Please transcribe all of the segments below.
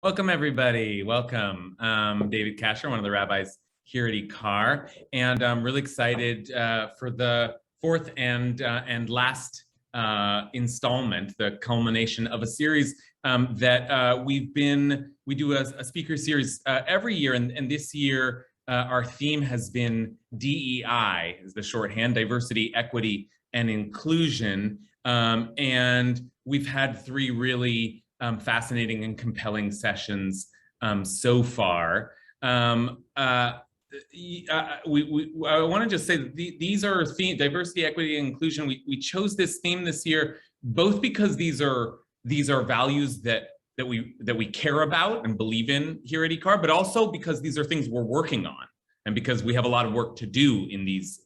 Welcome, everybody. Welcome. I'm David Kasher, one of the rabbis here at IKAR, and I'm really excited for the fourth and last installment, the culmination of a series that we do a speaker series every year, and this year our theme has been DEI, is the shorthand: diversity, equity, and inclusion, and we've had three really fascinating and compelling sessions so far. I want to just say that these are diversity, equity, and inclusion. We chose this theme this year both because these are values that we care about and believe in here at IKAR, but also because these are things we're working on, and because we have a lot of work to do in these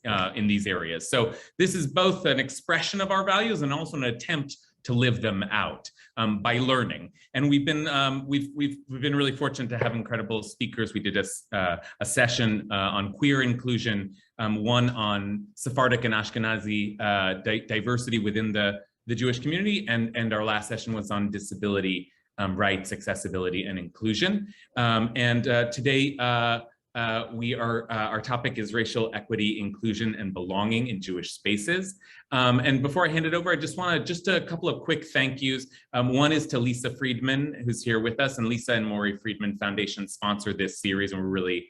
areas. So this is both an expression of our values and also an attempt to live them out by learning. And we've been really fortunate to have incredible speakers. We did a session on queer inclusion, one on Sephardic and Ashkenazi diversity within the Jewish community, and our last session was on disability rights, accessibility, and inclusion. Today our topic is racial equity, inclusion, and belonging in Jewish spaces. And before I hand it over, I just want a couple of quick thank yous. One is to Lisa Friedman, who's here with us, and Lisa and Maury Friedman Foundation sponsored this series, and we're really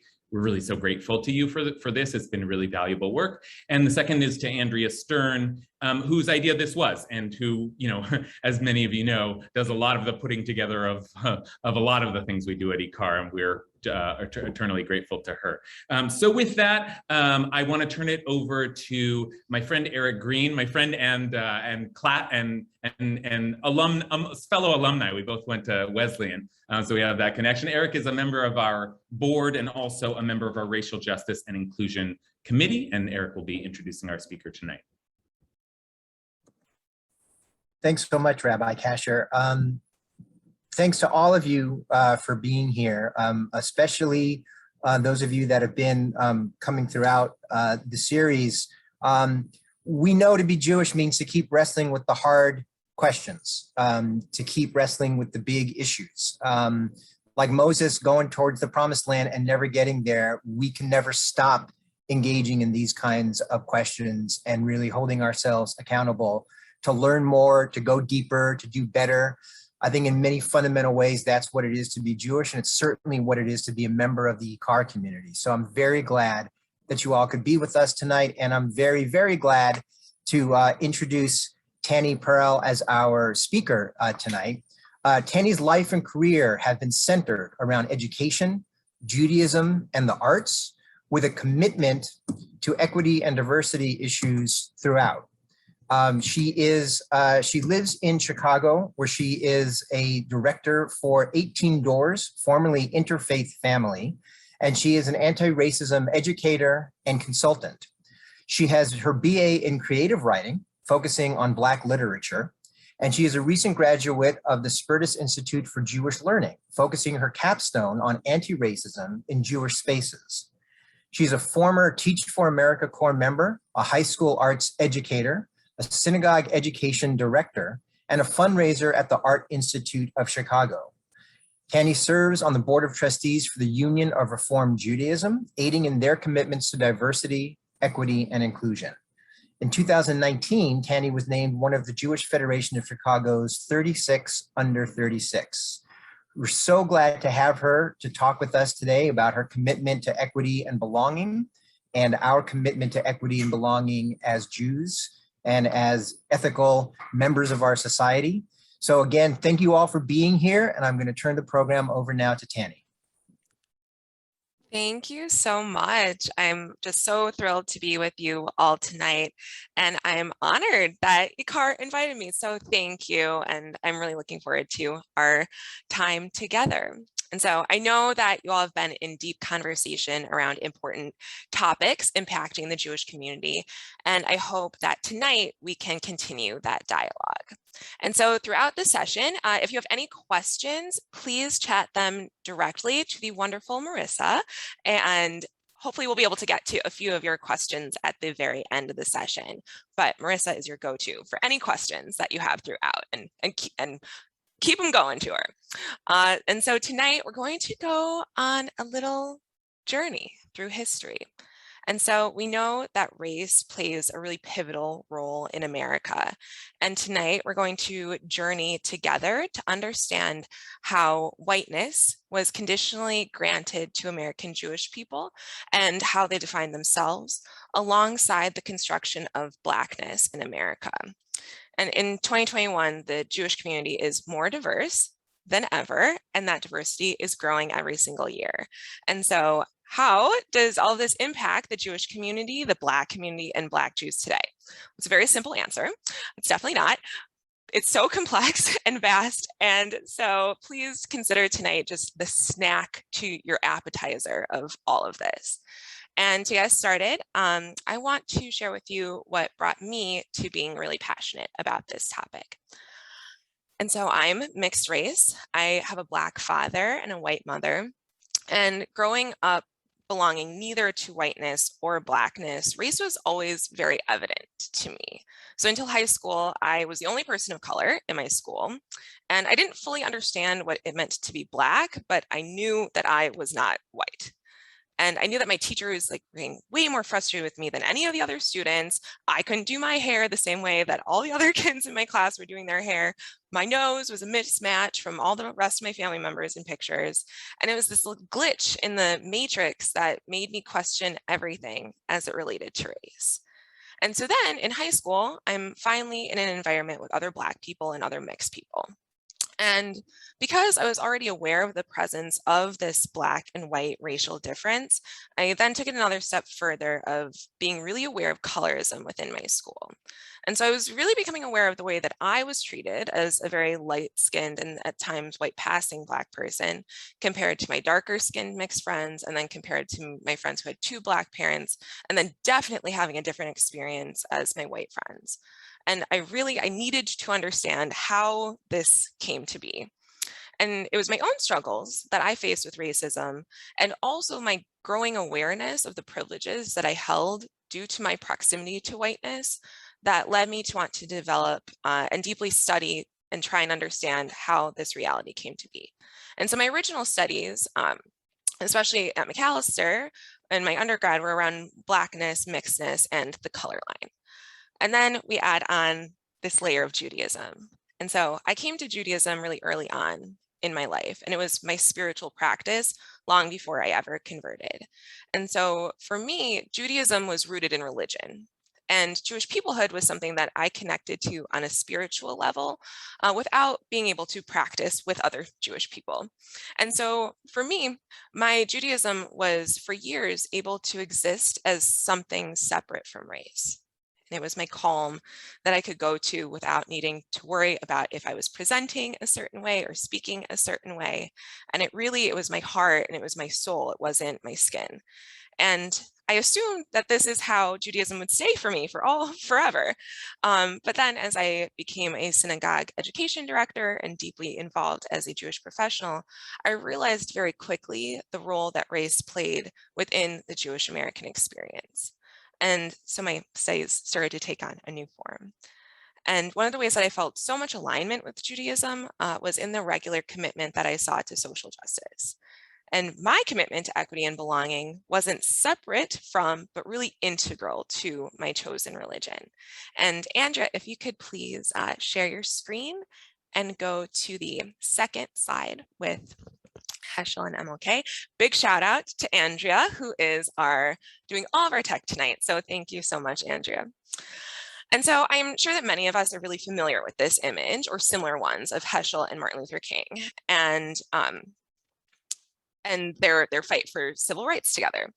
so grateful to you for this. It's been really valuable work. And the second is to Andrea Stern, whose idea this was, and who, as many of you know, does a lot of the putting together of a lot of the things we do at IKAR, and we're eternally grateful to her. So with that, I want to turn it over to my friend Eric Green, my friend and fellow alumni. We both went to Wesleyan, so we have that connection. Eric is a member of our board and also a member of our Racial Justice and Inclusion Committee, and Eric will be introducing our speaker tonight. Thanks so much, Rabbi Kasher. Thanks to all of you for being here, especially those of you that have been coming throughout the series. We know to be Jewish means to keep wrestling with the hard questions, to keep wrestling with the big issues. Like Moses going towards the promised land and never getting there, we can never stop engaging in these kinds of questions and really holding ourselves accountable to learn more, to go deeper, to do better. I think in many fundamental ways, that's what it is to be Jewish, and it's certainly what it is to be a member of the IKAR community. So I'm very glad that you all could be with us tonight, and I'm very, very glad to introduce Tani Prell as our speaker tonight. Tani's life and career have been centered around education, Judaism, and the arts, with a commitment to equity and diversity issues throughout. She lives in Chicago, where she is a director for 18 Doors, formerly Interfaith Family, and she is an anti-racism educator and consultant. She has her BA in creative writing, focusing on Black literature, and she is a recent graduate of the Spertus Institute for Jewish Learning, focusing her capstone on anti-racism in Jewish spaces. She's a former Teach for America Corps member, a high school arts educator, a synagogue education director, and a fundraiser at the Art Institute of Chicago. Tani serves on the board of trustees for the Union of Reform Judaism, aiding in their commitments to diversity, equity, and inclusion. In 2019, Tani was named one of the Jewish Federation of Chicago's 36 under 36. We're so glad to have her to talk with us today about her commitment to equity and belonging, and our commitment to equity and belonging as Jews and as ethical members of our society. So again, thank you all for being here, and I'm going to turn the program over now to Tani. Thank you so much. I'm just so thrilled to be with you all tonight, and I'm honored that IKAR invited me, so thank you, and I'm really looking forward to our time together. And so I know that you all have been in deep conversation around important topics impacting the Jewish community, and I hope that tonight we can continue that dialogue. And so throughout the session, if you have any questions, please chat them directly to the wonderful Marissa, and hopefully we'll be able to get to a few of your questions at the very end of the session. But Marissa is your go-to for any questions that you have throughout, and keep them going tour. And so tonight we're going to go on a little journey through history. And so we know that race plays a really pivotal role in America. And tonight we're going to journey together to understand how whiteness was conditionally granted to American Jewish people and how they define themselves alongside the construction of Blackness in America. And in 2021, the Jewish community is more diverse than ever, and that diversity is growing every single year. And so how does all this impact the Jewish community, the Black community, and Black Jews today? It's a very simple answer. It's definitely not. It's so complex and vast. And so please consider tonight just the snack to your appetizer of all of this. And to get us started, I want to share with you what brought me to being really passionate about this topic. And so I'm mixed race. I have a Black father and a white mother. And growing up belonging neither to whiteness or Blackness, race was always very evident to me. So until high school, I was the only person of color in my school. And I didn't fully understand what it meant to be Black, but I knew that I was not white. And I knew that my teacher was like being way more frustrated with me than any of the other students. I couldn't do my hair the same way that all the other kids in my class were doing their hair. My nose was a mismatch from all the rest of my family members in pictures. And it was this little glitch in the matrix that made me question everything as it related to race. And so then in high school, I'm finally in an environment with other Black people and other mixed people. And because I was already aware of the presence of this Black and white racial difference, I then took it another step further of being really aware of colorism within my school. And so I was really becoming aware of the way that I was treated as a very light-skinned and at times white-passing Black person compared to my darker-skinned mixed friends, and then compared to my friends who had two Black parents, and then definitely having a different experience as my white friends. And I needed to understand how this came to be. And it was my own struggles that I faced with racism, and also my growing awareness of the privileges that I held due to my proximity to whiteness that led me to want to develop and deeply study and try and understand how this reality came to be. And so my original studies, especially at Macalester in my undergrad, were around Blackness, mixedness, and the color line. And then we add on this layer of Judaism. And so I came to Judaism really early on in my life, and it was my spiritual practice long before I ever converted. And so for me, Judaism was rooted in religion. And Jewish peoplehood was something that I connected to on a spiritual level without being able to practice with other Jewish people. And so for me, my Judaism was for years able to exist as something separate from race. It was my calm that I could go to without needing to worry about if I was presenting a certain way or speaking a certain way. And it was my heart and it was my soul. It wasn't my skin. And I assumed that this is how Judaism would stay for me forever. But then as I became a synagogue education director and deeply involved as a Jewish professional, I realized very quickly the role that race played within the Jewish American experience. And so my studies started to take on a new form. And one of the ways that I felt so much alignment with Judaism was in the regular commitment that I saw to social justice. And my commitment to equity and belonging wasn't separate from, but really integral to my chosen religion. And Andrea, if you could please share your screen and go to the second slide with Heschel and MLK. Big shout out to Andrea, who is doing all of our tech tonight. So thank you so much, Andrea. And so I'm sure that many of us are really familiar with this image or similar ones of Heschel and Martin Luther King and their fight for civil rights together.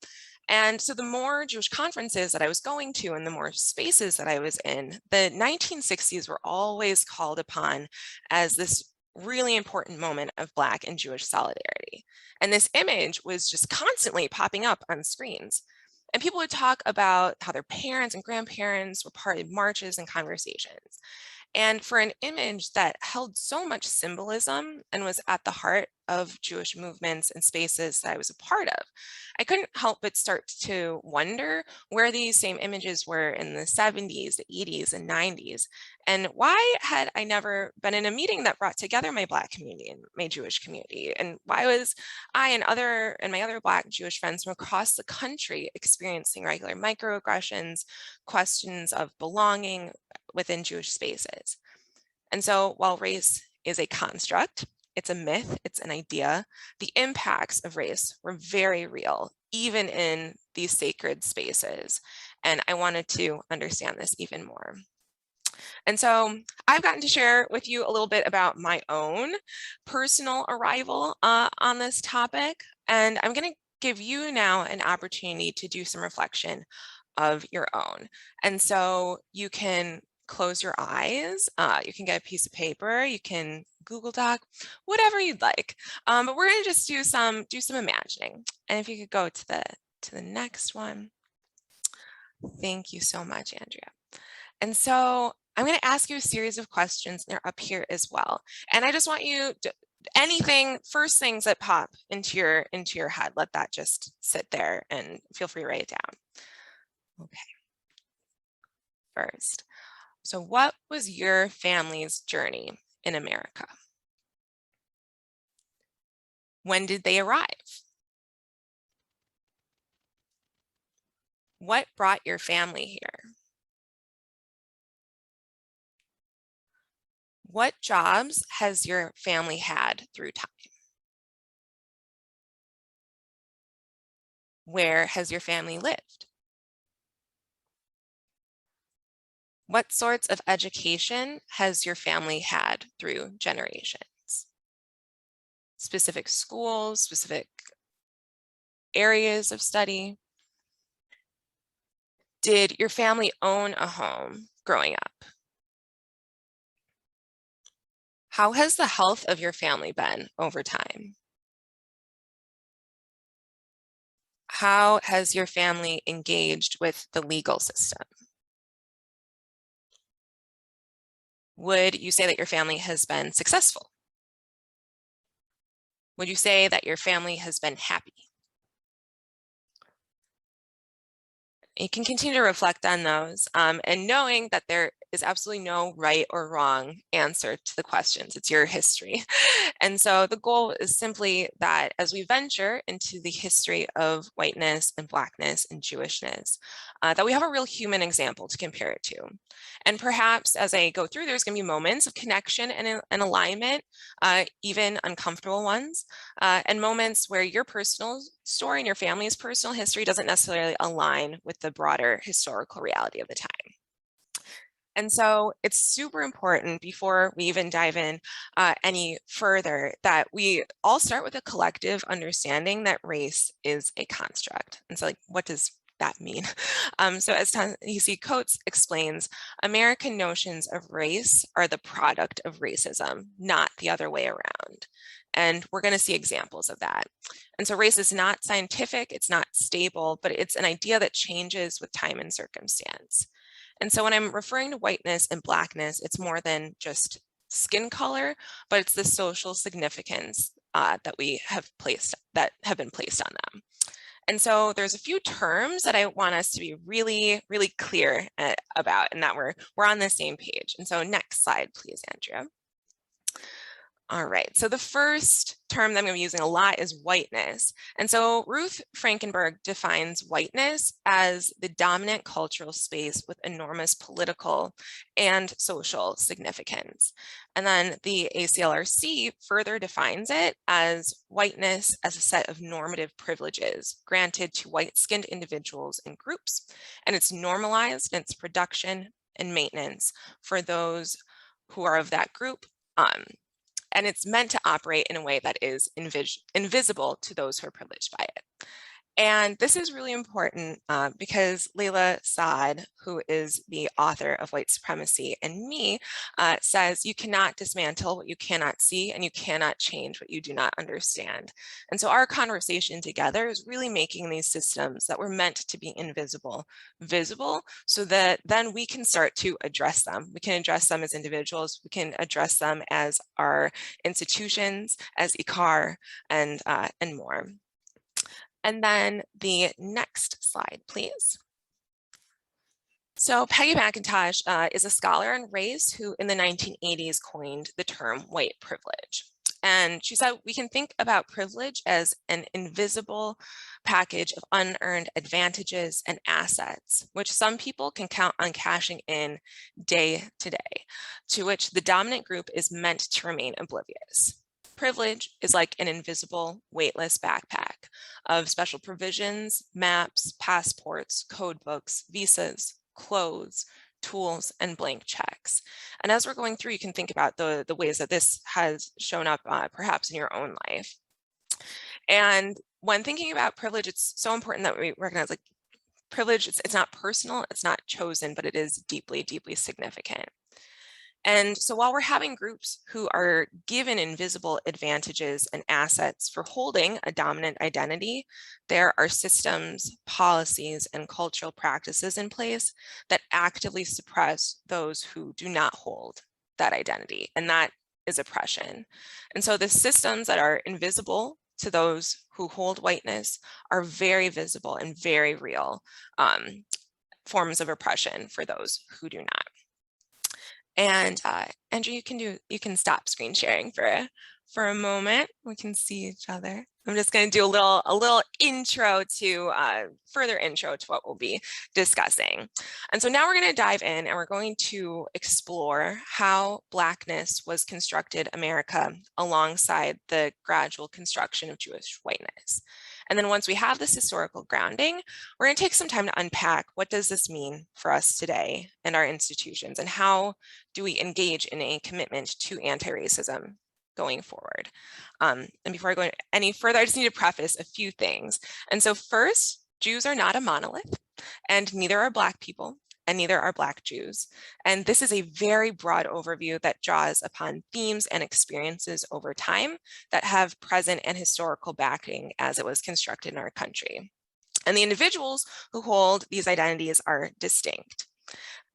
And so the more Jewish conferences that I was going to and the more spaces that I was in, the 1960s were always called upon as this really important moment of Black and Jewish solidarity. And this image was just constantly popping up on screens. And people would talk about how their parents and grandparents were part of marches and conversations. And for an image that held so much symbolism and was at the heart of Jewish movements and spaces that I was a part of, I couldn't help but start to wonder where these same images were in the 70s, the 80s, and 90s. And why had I never been in a meeting that brought together my Black community and my Jewish community? And why was I and my other Black Jewish friends from across the country experiencing regular microaggressions, questions of belonging within Jewish spaces? And so while race is a construct, it's a myth, it's an idea, the impacts of race were very real, even in these sacred spaces. And I wanted to understand this even more. And so I've gotten to share with you a little bit about my own personal arrival on this topic. And I'm going to give you now an opportunity to do some reflection of your own. And so you can close your eyes, you can get a piece of paper, you can Google Doc, whatever you'd like. But we're going to just do some imagining. And if you could go to the next one. Thank you so much, Andrea. And so I'm going to ask you a series of questions, and they're up here as well. And I just want you to, first things that pop into your head, let that just sit there and feel free to write it down. Okay. First, so what was your family's journey in America? When did they arrive? What brought your family here? What jobs has your family had through time? Where has your family lived? What sorts of education has your family had through generations? Specific schools, specific areas of study? Did your family own a home growing up? How has the health of your family been over time? How has your family engaged with the legal system? Would you say that your family has been successful? Would you say that your family has been happy? You can continue to reflect on those and knowing that there is absolutely no right or wrong answer to the questions. It's your history. And so the goal is simply that as we venture into the history of whiteness and Blackness and Jewishness, that we have a real human example to compare it to. And perhaps as I go through, there's going to be moments of connection and alignment, even uncomfortable ones, and moments where your personal story and your family's personal history doesn't necessarily align with the broader historical reality of the time. And so it's super important before we even dive in any further that we all start with a collective understanding that race is a construct. And so like, what does that mean? So as Ta-Nehisi Coates explains, American notions of race are the product of racism, not the other way around. And we're going to see examples of that. And so race is not scientific, it's not stable, but it's an idea that changes with time and circumstance. And so when I'm referring to whiteness and Blackness, it's more than just skin color, but it's the social significance that have been placed on them. And so there's a few terms that I want us to be really, really clear about, and that we're on the same page. And so next slide, please, Andrea. All right, so the first term that I'm going to be using a lot is whiteness. And so Ruth Frankenberg defines whiteness as the dominant cultural space with enormous political and social significance. And then the ACLRC further defines it as whiteness as a set of normative privileges granted to white-skinned individuals and groups, and it's normalized in its production and maintenance for those who are of that group. And it's meant to operate in a way that is invisible to those who are privileged by it. And this is really important because Layla Saad, who is the author of White Supremacy and Me, says you cannot dismantle what you cannot see, and you cannot change what you do not understand. And so our conversation together is really making these systems that were meant to be invisible, visible, so that then we can start to address them. We can address them as individuals, we can address them as our institutions, as IKAR, and more. And then the next slide, please. So Peggy McIntosh is a scholar on race who in the 1980s coined the term white privilege. And she said, we can think about privilege as an invisible package of unearned advantages and assets, which some people can count on cashing in day to day, to which the dominant group is meant to remain oblivious. Privilege is like an invisible, weightless backpack of special provisions, maps, passports, code books, visas, clothes, tools, and blank checks. And as we're going through, you can think about the ways that this has shown up perhaps in your own life. And when thinking about privilege, it's so important that we recognize like privilege, it's not personal, it's not chosen, but it is deeply, deeply significant. And so while we're having groups who are given invisible advantages and assets for holding a dominant identity, there are systems, policies, and cultural practices in place that actively suppress those who do not hold that identity, and that is oppression. And so the systems that are invisible to those who hold whiteness are very visible and very real forms of oppression for those who do not. And Andrew, you can stop screen sharing for a moment. We can see each other. I'm just going to do a little intro to further intro to what we'll be discussing. And so now we're going to dive in and we're going to explore how Blackness was constructed America alongside the gradual construction of Jewish whiteness. And then once we have this historical grounding, we're going to take some time to unpack what does this mean for us today and our institutions, and how do we engage in a commitment to anti-racism going forward. And before I go any further, I just need to preface a few things. And so first, Jews are not a monolith, and neither are Black people, and neither are Black Jews. And this is a very broad overview that draws upon themes and experiences over time that have present and historical backing as it was constructed in our country. And the individuals who hold these identities are distinct.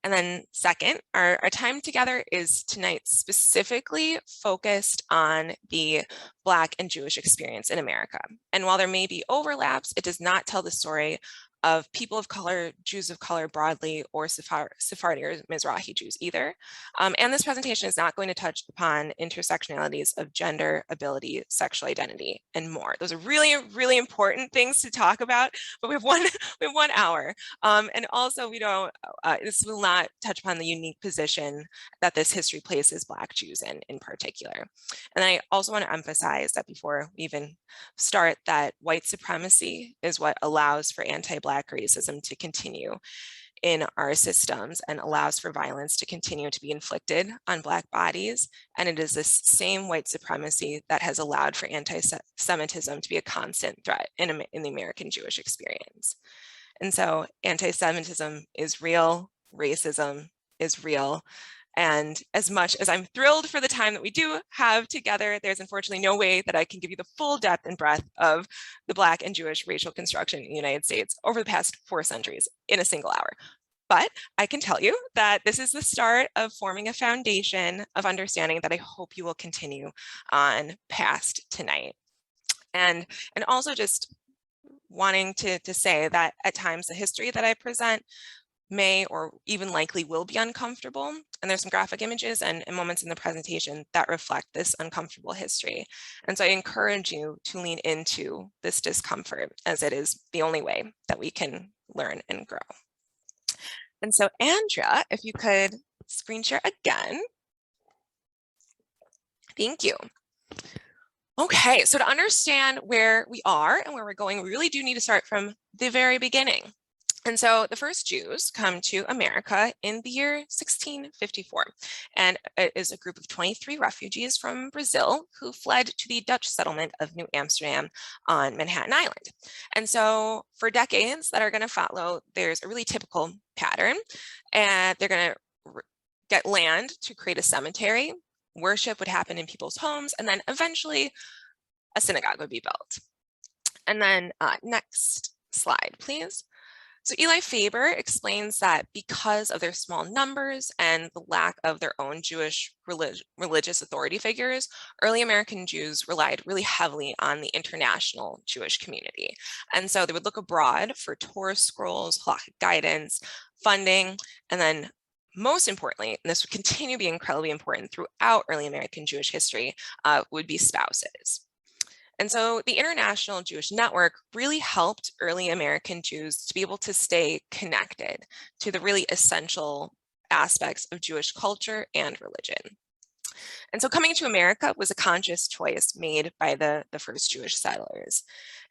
And then second, our time together is tonight specifically focused on the Black and Jewish experience in America. And while there may be overlaps, it does not tell the story of people of color, Jews of color broadly, or Sephardi or Mizrahi Jews either. And this presentation is not going to touch upon intersectionalities of gender, ability, sexual identity, and more. Those are really, really important things to talk about, but we have one hour. And also we don't, this will not touch upon the unique position that this history places Black Jews in particular. And I also want to emphasize that before we even start, that white supremacy is what allows for anti-Black racism to continue in our systems and allows for violence to continue to be inflicted on Black bodies. And it is this same white supremacy that has allowed for anti-Semitism to be a constant threat in the American Jewish experience. And so anti-Semitism is real, racism is real. And as much as I'm thrilled for the time that we do have together, there's unfortunately no way that I can give you the full depth and breadth of the Black and Jewish racial construction in the United States over the past 4 centuries in a single hour. But I can tell you that this is the start of forming a foundation of understanding that I hope you will continue on past tonight. And also just wanting to say that at times the history that I present may or even likely will be uncomfortable. And there's some graphic images and moments in the presentation that reflect this uncomfortable history. And so I encourage you to lean into this discomfort, as it is the only way that we can learn and grow. And so Andrea, if you could screen share again. Thank you. Okay, so to understand where we are and where we're going, we really do need to start from the very beginning. And so the first Jews come to America in the year 1654, and it is a group of 23 refugees from Brazil who fled to the Dutch settlement of New Amsterdam on Manhattan Island. And so for decades that are going to follow, there's a really typical pattern, and they're going to get land to create a cemetery. Worship would happen in people's homes, and then eventually a synagogue would be built. And then next slide, please. So Eli Faber explains that because of their small numbers and the lack of their own Jewish religious authority figures, early American Jews relied really heavily on the international Jewish community. And so they would look abroad for Torah scrolls, halakhic guidance, funding, and then most importantly, and this would continue to be incredibly important throughout early American Jewish history, would be spouses. And so the International Jewish Network really helped early American Jews to be able to stay connected to the really essential aspects of Jewish culture and religion. And so coming to America was a conscious choice made by the first Jewish settlers.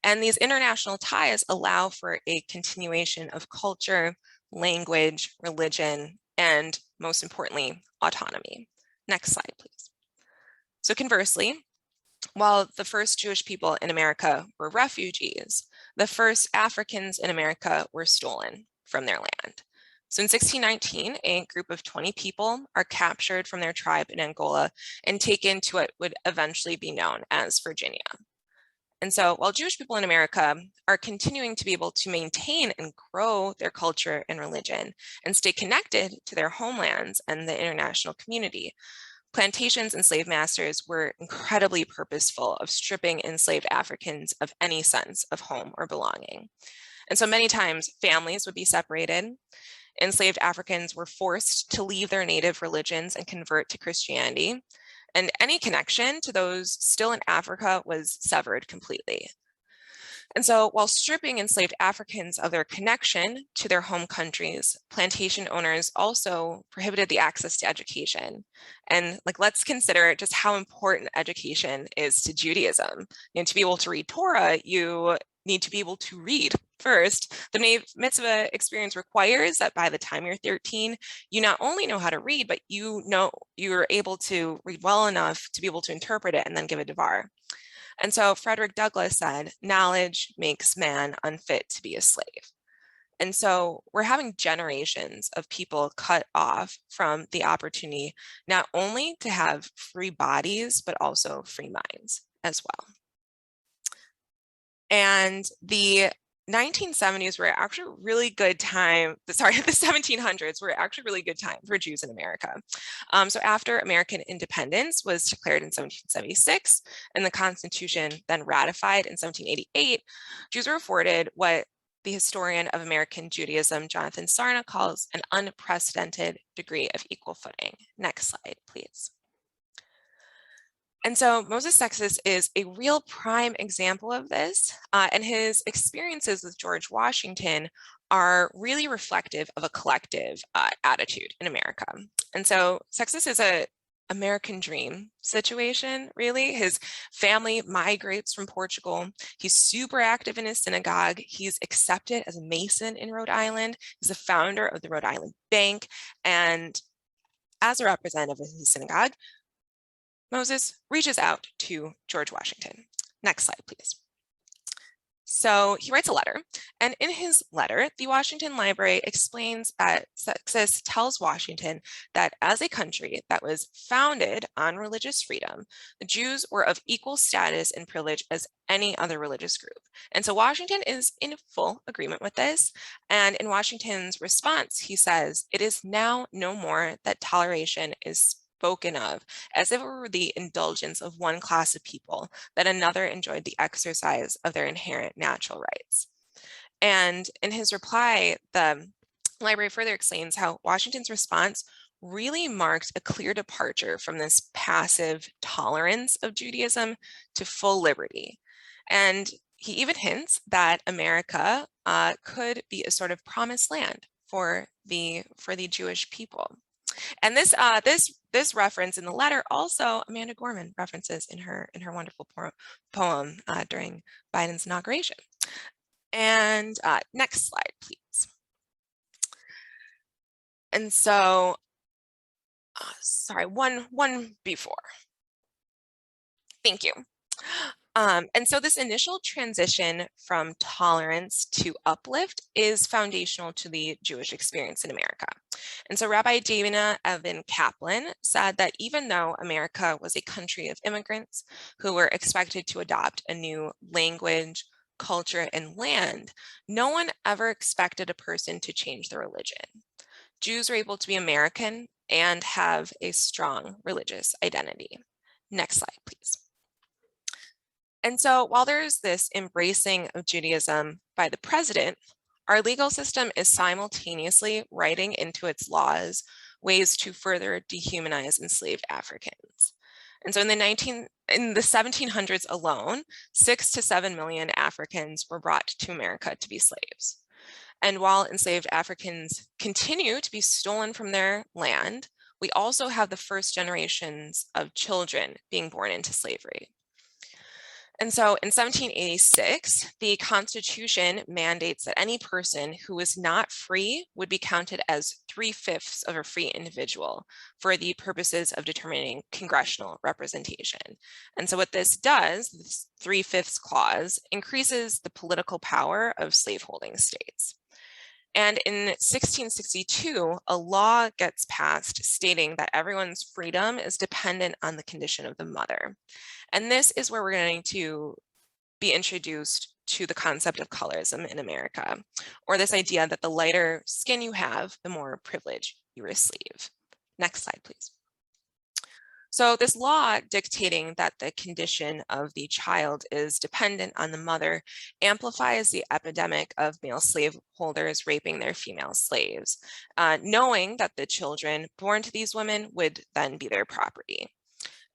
And these international ties allow for a continuation of culture, language, religion, and most importantly, autonomy. Next slide, please. So conversely, while the first Jewish people in America were refugees, the first Africans in America were stolen from their land. So in 1619, a group of 20 people are captured from their tribe in Angola and taken to what would eventually be known as Virginia. And so while Jewish people in America are continuing to be able to maintain and grow their culture and religion and stay connected to their homelands and the international community, plantations and slave masters were incredibly purposeful of stripping enslaved Africans of any sense of home or belonging. And so many times families would be separated. Enslaved Africans were forced to leave their native religions and convert to Christianity. And any connection to those still in Africa was severed completely. And so while stripping enslaved Africans of their connection to their home countries, plantation owners also prohibited the access to education. And let's consider just how important education is to Judaism. And to be able to read Torah, you need to be able to read first. The mitzvah experience requires that by the time you're 13, you not only know how to read, but you're able to read well enough to be able to interpret it and then give a devar. And so Frederick Douglass said, knowledge makes man unfit to be a slave. And so we're having generations of people cut off from the opportunity not only to have free bodies, but also free minds as well. And the 1970s were actually a really good time, the 1700s were actually a really good time for Jews in America. So after American independence was declared in 1776 and the Constitution then ratified in 1788, Jews were afforded what the historian of American Judaism, Jonathan Sarna, calls an unprecedented degree of equal footing. Next slide, please. And so Moses Sexist is a real prime example of this, and his experiences with George Washington are really reflective of a collective attitude in America. And so Sexist is a American dream situation, really. His family migrates from Portugal. He's super active in his synagogue. He's accepted as a Mason in Rhode Island. He's the founder of the Rhode Island Bank. And as a representative of his synagogue, Moses reaches out to George Washington. Next slide, please. So he writes a letter, and in his letter, the Washington Library explains that Sexist tells Washington that as a country that was founded on religious freedom, the Jews were of equal status and privilege as any other religious group. And so Washington is in full agreement with this. And in Washington's response, he says, "It is now no more that toleration is spoken of as if it were the indulgence of one class of people, that another enjoyed the exercise of their inherent natural rights." And in his reply, the library further explains how Washington's response really marked a clear departure from this passive tolerance of Judaism to full liberty. And he even hints that America could be a sort of promised land for the Jewish people. And this reference in the letter also Amanda Gorman references in her wonderful poem during Biden's inauguration. And next slide, please. And so, sorry, one before. Thank you. And so this initial transition from tolerance to uplift is foundational to the Jewish experience in America. And so Rabbi Dana Evan Kaplan said that even though America was a country of immigrants who were expected to adopt a new language, culture, and land, no one ever expected a person to change their religion. Jews were able to be American and have a strong religious identity. Next slide, please. And so while there's this embracing of Judaism by the president, our legal system is simultaneously writing into its laws ways to further dehumanize enslaved Africans. And so in the 1700s alone, 6 to 7 million Africans were brought to America to be slaves. And while enslaved Africans continue to be stolen from their land, we also have the first generations of children being born into slavery. And so in 1786, the Constitution mandates that any person who is not free would be counted as 3/5 of a free individual for the purposes of determining congressional representation. And so what this does, this 3/5 clause, increases the political power of slaveholding states. And in 1662, a law gets passed stating that everyone's freedom is dependent on the condition of the mother. And this is where we're going to be introduced to the concept of colorism in America, or this idea that the lighter skin you have, the more privilege you receive. Next slide, please. So this law dictating that the condition of the child is dependent on the mother amplifies the epidemic of male slaveholders raping their female slaves, knowing that the children born to these women would then be their property.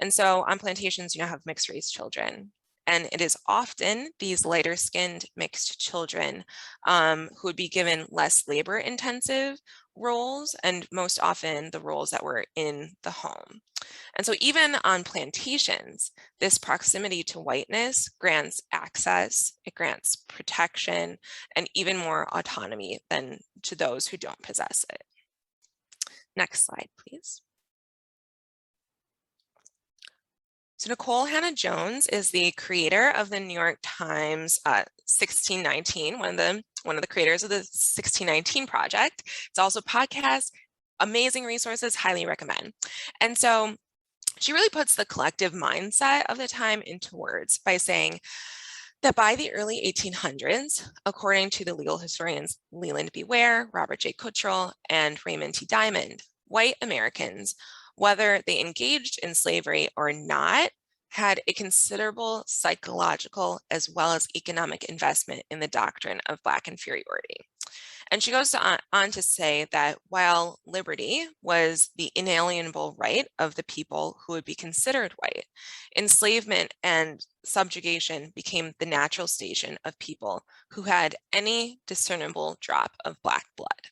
And so on plantations, you now have mixed race children. And it is often these lighter skinned mixed children who would be given less labor intensive roles, and most often the roles that were in the home. And so even on plantations, this proximity to whiteness grants access, it grants protection, and even more autonomy than to those who don't possess it. Next slide, please. So Nicole Hannah-Jones is the creator of the New York Times 1619, one of the creators of the 1619 Project. It's also a podcast, amazing resources, highly recommend. And so she really puts the collective mindset of the time into words by saying that by the early 1800s, according to the legal historians Leland B. Ware, Robert J. Cottrell, and Raymond T. Diamond, white Americans, whether they engaged in slavery or not, had a considerable psychological as well as economic investment in the doctrine of Black inferiority. And she goes on to say that while liberty was the inalienable right of the people who would be considered white, enslavement and subjugation became the natural station of people who had any discernible drop of Black blood.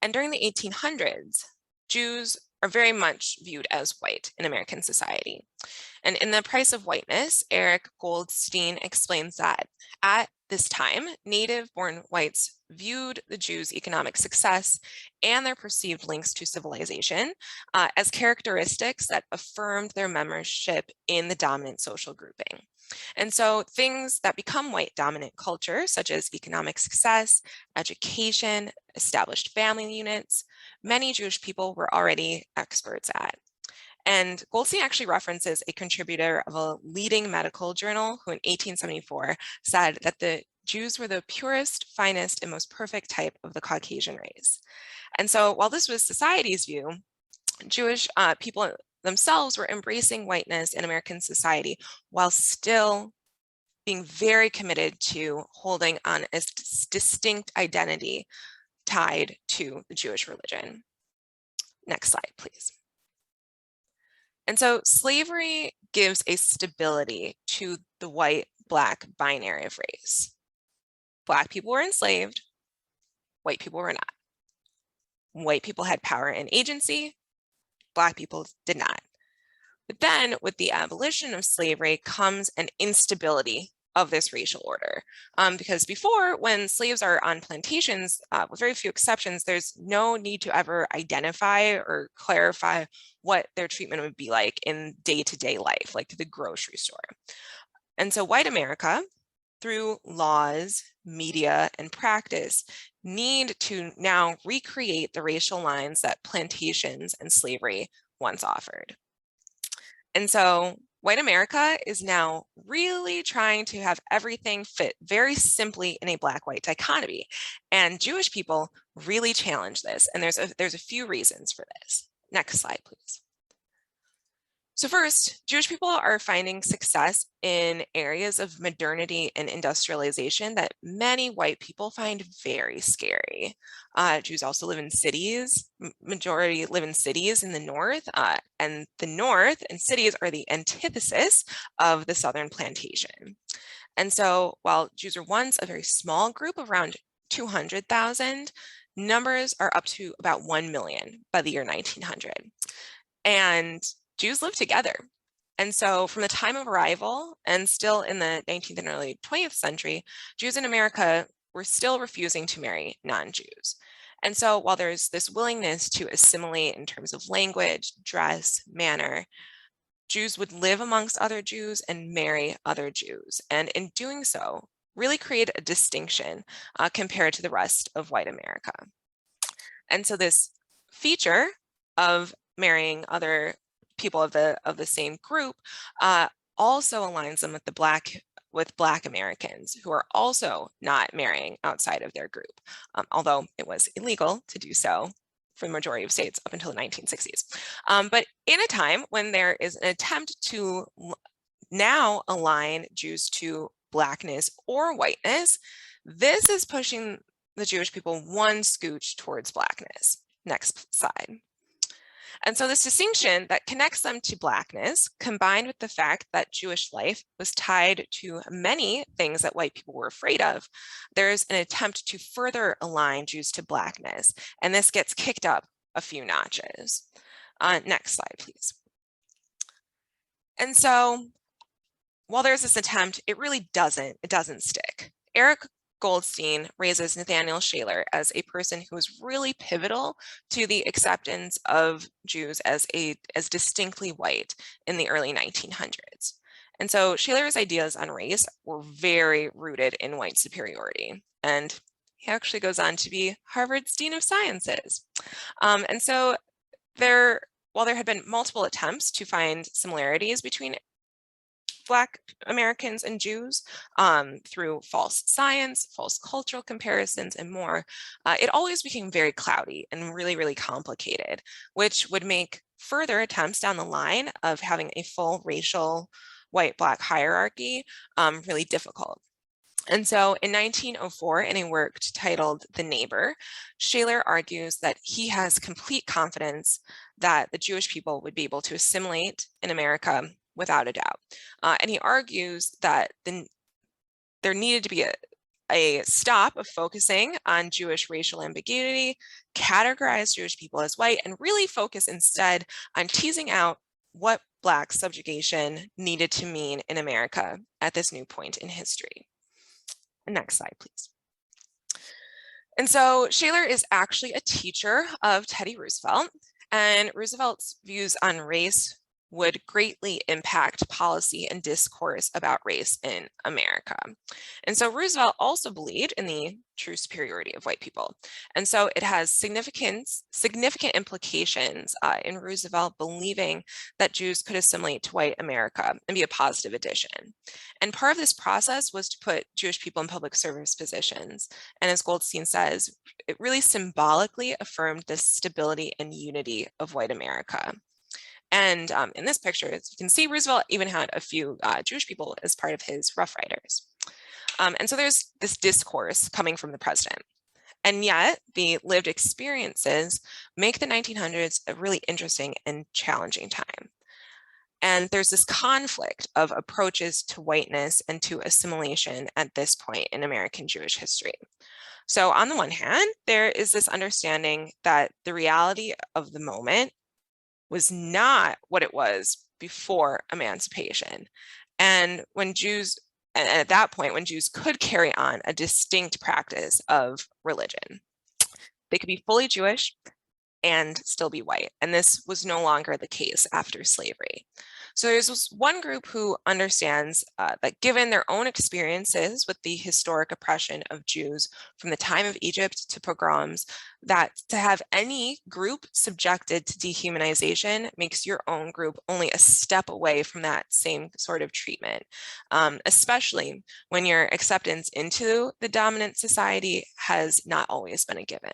And during the 1800s, Jews are very much viewed as white in American society. And in The Price of Whiteness, Eric Goldstein explains that at this time, native-born whites viewed the Jews' economic success and their perceived links to civilization as characteristics that affirmed their membership in the dominant social grouping. And so things that become white dominant culture, such as economic success, education, established family units, many Jewish people were already experts at. And Goldstein actually references a contributor of a leading medical journal who in 1874 said that the Jews were the purest, finest, and most perfect type of the Caucasian race. And so while this was society's view, Jewish people themselves were embracing whiteness in American society while still being very committed to holding on a distinct identity tied to the Jewish religion. Next slide, please. And so slavery gives a stability to the white-Black binary of race. Black people were enslaved, white people were not. White people had power and agency, Black people did not. But then with the abolition of slavery comes an instability of this racial order. Because before, when slaves are on plantations, with very few exceptions, there's no need to ever identify or clarify what their treatment would be like in day-to-day life, like to the grocery store. And so white America, through laws, media, and practice, need to now recreate the racial lines that plantations and slavery once offered. And so white America is now really trying to have everything fit very simply in a black-white dichotomy. And Jewish people really challenge this. And there's a few reasons for this. Next slide, please. So first, Jewish people are finding success in areas of modernity and industrialization that many white people find very scary. Jews also live in cities. Majority live in cities in the North, and the North and cities are the antithesis of the Southern plantation. And so while Jews were once a very small group of around 200,000, numbers are up to about 1 million by the year 1900. And Jews lived together. And so from the time of arrival and still in the 19th and early 20th century, Jews in America were still refusing to marry non-Jews. And so while there's this willingness to assimilate in terms of language, dress, manner, Jews would live amongst other Jews and marry other Jews. And in doing so, really create a distinction compared to the rest of white America. And so this feature of marrying other people of the same group also aligns them with Black Americans who are also not marrying outside of their group, although it was illegal to do so for the majority of states up until the 1960s. But in a time when there is an attempt to now align Jews to Blackness or whiteness, this is pushing the Jewish people one scooch towards Blackness. Next slide. And so this distinction that connects them to Blackness, combined with the fact that Jewish life was tied to many things that white people were afraid of, there's an attempt to further align Jews to Blackness, and this gets kicked up a few notches. Next slide, please. And so while there's this attempt, it really doesn't stick. Eric Goldstein raises Nathaniel Shaler as a person who was really pivotal to the acceptance of Jews as distinctly white in the early 1900s. And so Shaler's ideas on race were very rooted in white superiority. And he actually goes on to be Harvard's Dean of Sciences. And so while there had been multiple attempts to find similarities between Black Americans and Jews through false science, false cultural comparisons, and more, it always became very cloudy and really, really complicated, which would make further attempts down the line of having a full racial white-Black hierarchy really difficult. And so in 1904, in a work titled The Neighbor, Shaler argues that he has complete confidence that the Jewish people would be able to assimilate in America without a doubt. And he argues that there needed to be a stop of focusing on Jewish racial ambiguity, categorize Jewish people as white, and really focus instead on teasing out what Black subjugation needed to mean in America at this new point in history. Next slide, please. And so Shaler is actually a teacher of Teddy Roosevelt, and Roosevelt's views on race would greatly impact policy and discourse about race in America. And so Roosevelt also believed in the true superiority of white people. And so it has significant implications in Roosevelt believing that Jews could assimilate to white America and be a positive addition. And part of this process was to put Jewish people in public service positions. And as Goldstein says, it really symbolically affirmed the stability and unity of white America. And in this picture, as you can see, Roosevelt even had a few Jewish people as part of his Rough Riders. And so there's this discourse coming from the president. And yet the lived experiences make the 1900s a really interesting and challenging time. And there's this conflict of approaches to whiteness and to assimilation at this point in American Jewish history. So on the one hand, there is this understanding that the reality of the moment was not what it was before emancipation. And when Jews and at that point when Jews could carry on a distinct practice of religion. They could be fully Jewish and still be white. And this was no longer the case after slavery. So there's this one group who understands that given their own experiences with the historic oppression of Jews from the time of Egypt to pogroms, that to have any group subjected to dehumanization makes your own group only a step away from that same sort of treatment, especially when your acceptance into the dominant society has not always been a given.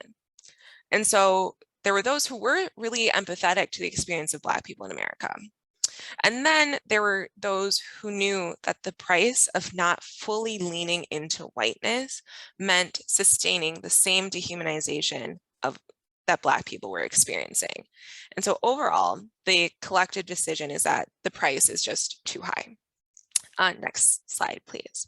And so there were those who were really empathetic to the experience of Black people in America. And then there were those who knew that the price of not fully leaning into whiteness meant sustaining the same dehumanization that Black people were experiencing. And so overall, the collective decision is that the price is just too high. Next slide, please.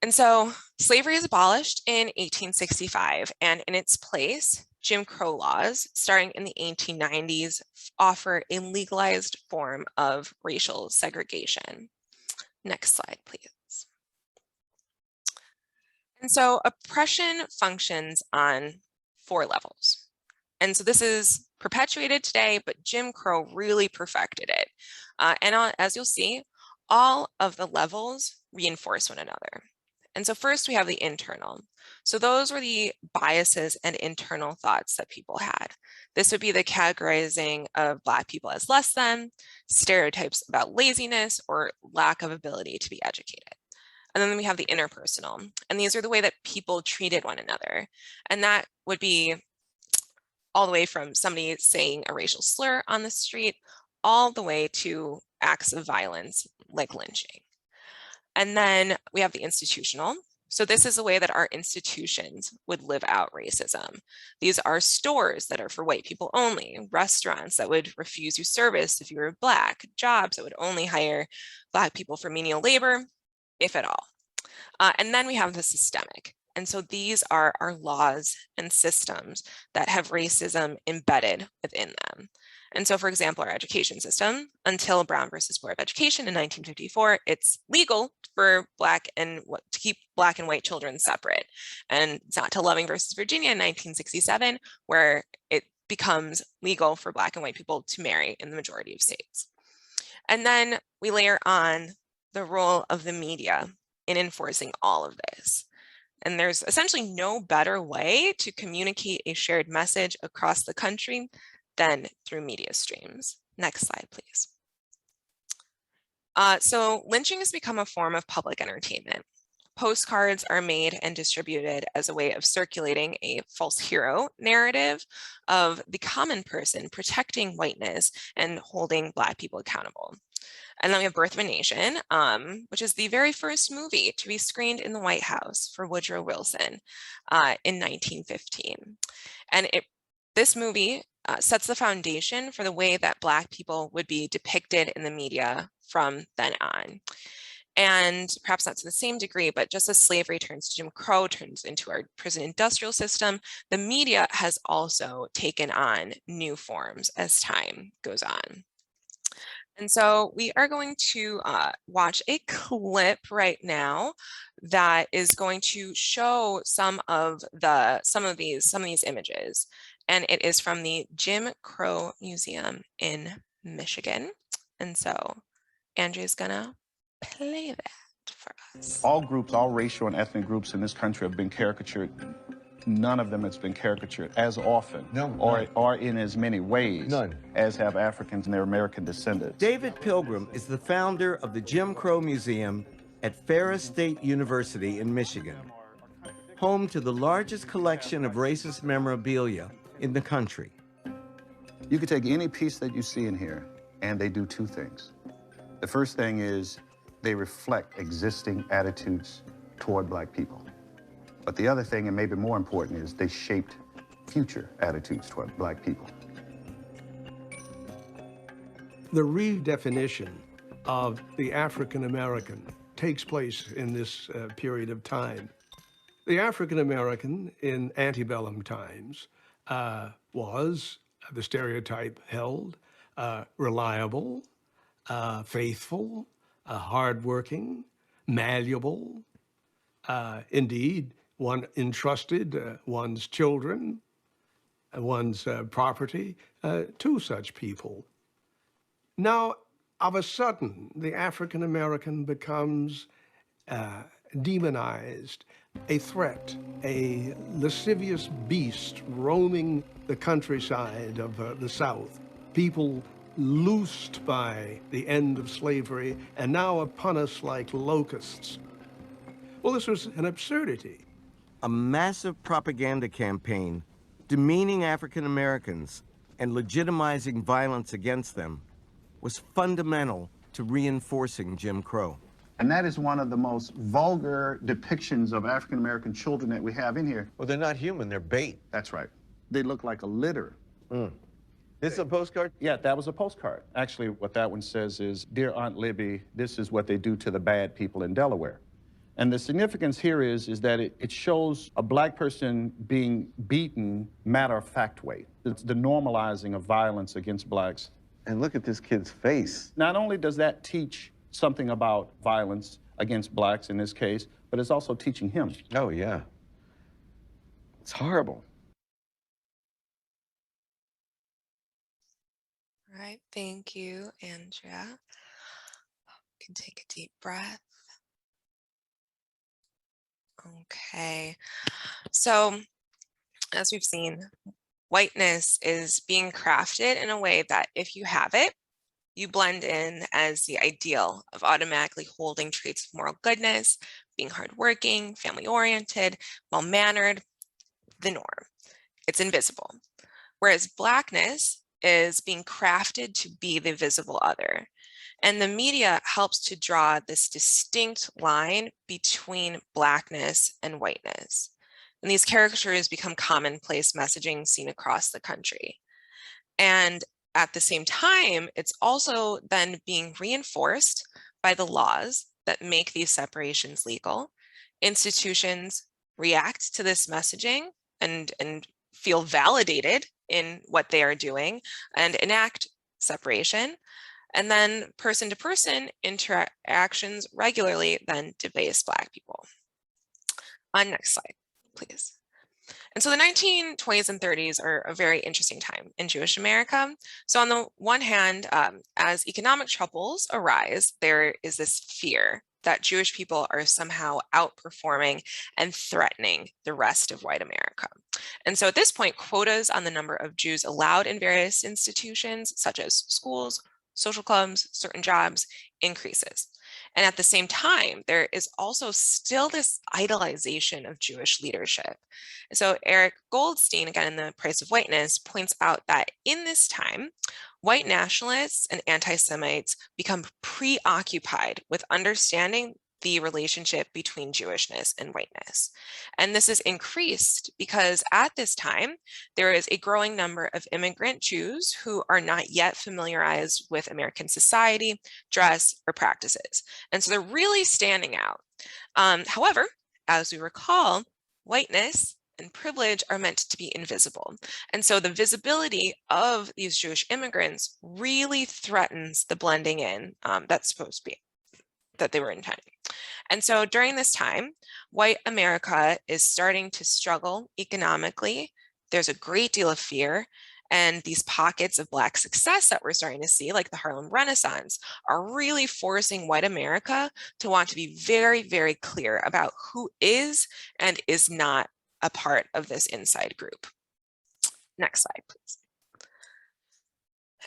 And so slavery is abolished in 1865, and in its place, Jim Crow laws, starting in the 1890s, offer a legalized form of racial segregation. Next slide, please. And so oppression functions on 4 levels. And so this is perpetuated today, but Jim Crow really perfected it. As you'll see, all of the levels reinforce one another. And so first we have the internal. So those were the biases and internal thoughts that people had. This would be the categorizing of Black people as less than, stereotypes about laziness or lack of ability to be educated. And then we have the interpersonal, and these are the way that people treated one another. And that would be all the way from somebody saying a racial slur on the street, all the way to acts of violence like lynching. And then we have the institutional. So this is the way that our institutions would live out racism. These are stores that are for white people only, restaurants that would refuse you service if you were Black, jobs that would only hire Black people for menial labor, if at all. And then we have the systemic. And so these are our laws and systems that have racism embedded within them. And so, for example, our education system, until Brown versus Board of Education in 1954, it's legal for to keep Black and white children separate. And it's not till Loving versus Virginia in 1967, where it becomes legal for Black and white people to marry in the majority of states. And then we layer on the role of the media in enforcing all of this. And there's essentially no better way to communicate a shared message across the country than through media streams. Next slide, please. So lynching has become a form of public entertainment. Postcards are made and distributed as a way of circulating a false hero narrative of the common person protecting whiteness and holding Black people accountable. And then we have Birth of a Nation, which is the very first movie to be screened in the White House for Woodrow Wilson in 1915. And this movie sets the foundation for the way that Black people would be depicted in the media from then on. And perhaps not to the same degree, but just as slavery turns to Jim Crow, turns into our prison industrial system, the media has also taken on new forms as time goes on. And so we are going to watch a clip right now that is going to show some of these images. And it is from the Jim Crow Museum in Michigan. And so Andrew's gonna play that for us. All groups, all racial and ethnic groups in this country have been caricatured. None of them has been caricatured as often or in as many ways as have Africans and their American descendants. David Pilgrim is the founder of the Jim Crow Museum at Ferris State University in Michigan, home to the largest collection of racist memorabilia in the country. You could take any piece that you see in here, and they do 2 things. The first thing is they reflect existing attitudes toward Black people. But the other thing, and maybe more important, is they shaped future attitudes toward Black people. The redefinition of the African American takes place in this period of time. The African American in antebellum times was, the stereotype held, reliable, faithful, hardworking, malleable. Indeed, one entrusted one's children, one's property to such people. Now, of a sudden, the African American becomes demonized, a threat, a lascivious beast roaming the countryside of the South. People loosed by the end of slavery and now upon us like locusts. Well, this was an absurdity. A massive propaganda campaign demeaning African Americans and legitimizing violence against them was fundamental to reinforcing Jim Crow. And that is one of the most vulgar depictions of African American children that we have in here. Well, they're not human, they're bait. That's right. They look like a litter. This is a postcard? Yeah, that was a postcard. Actually, what that one says is, "Dear Aunt Libby, this is what they do to the bad people in Delaware." And the significance here is that it shows a black person being beaten matter-of-fact way. It's the normalizing of violence against blacks. And look at this kid's face. Not only does that teach something about violence against blacks in this case, but it's also teaching him. Oh, yeah. It's horrible. All right, thank you, Andrea. You can take a deep breath. Okay, so as we've seen, whiteness is being crafted in a way that if you have it, you blend in as the ideal of automatically holding traits of moral goodness, being hardworking, family-oriented, well-mannered, the norm. It's invisible. Whereas blackness is being crafted to be the visible other. And the media helps to draw this distinct line between blackness and whiteness. And these caricatures become commonplace messaging seen across the country. And at the same time, it's also then being reinforced by the laws that make these separations legal. Institutions react to this messaging and feel validated in what they are doing and enact separation. And then person-to-person interactions regularly then debase Black people. Next slide, please. And so the 1920s and 30s are a very interesting time in Jewish America. So on the one hand, as economic troubles arise, there is this fear that Jewish people are somehow outperforming and threatening the rest of white America. And so at this point, quotas on the number of Jews allowed in various institutions, such as schools, social clubs, certain jobs, increases. And at the same time, there is also still this idolization of Jewish leadership. So Eric Goldstein, again in the Price of Whiteness, points out that in this time, white nationalists and anti-Semites become preoccupied with understanding the relationship between Jewishness and whiteness. And this is increased because at this time, there is a growing number of immigrant Jews who are not yet familiarized with American society, dress, or practices. And so they're really standing out. However, as we recall, whiteness and privilege are meant to be invisible. And so the visibility of these Jewish immigrants really threatens the blending in that's supposed to be, that they were intending. And so during this time, white America is starting to struggle economically. There's a great deal of fear, and these pockets of Black success that we're starting to see, like the Harlem Renaissance, are really forcing white America to want to be very, very clear about who is and is not a part of this inside group. Next slide, please.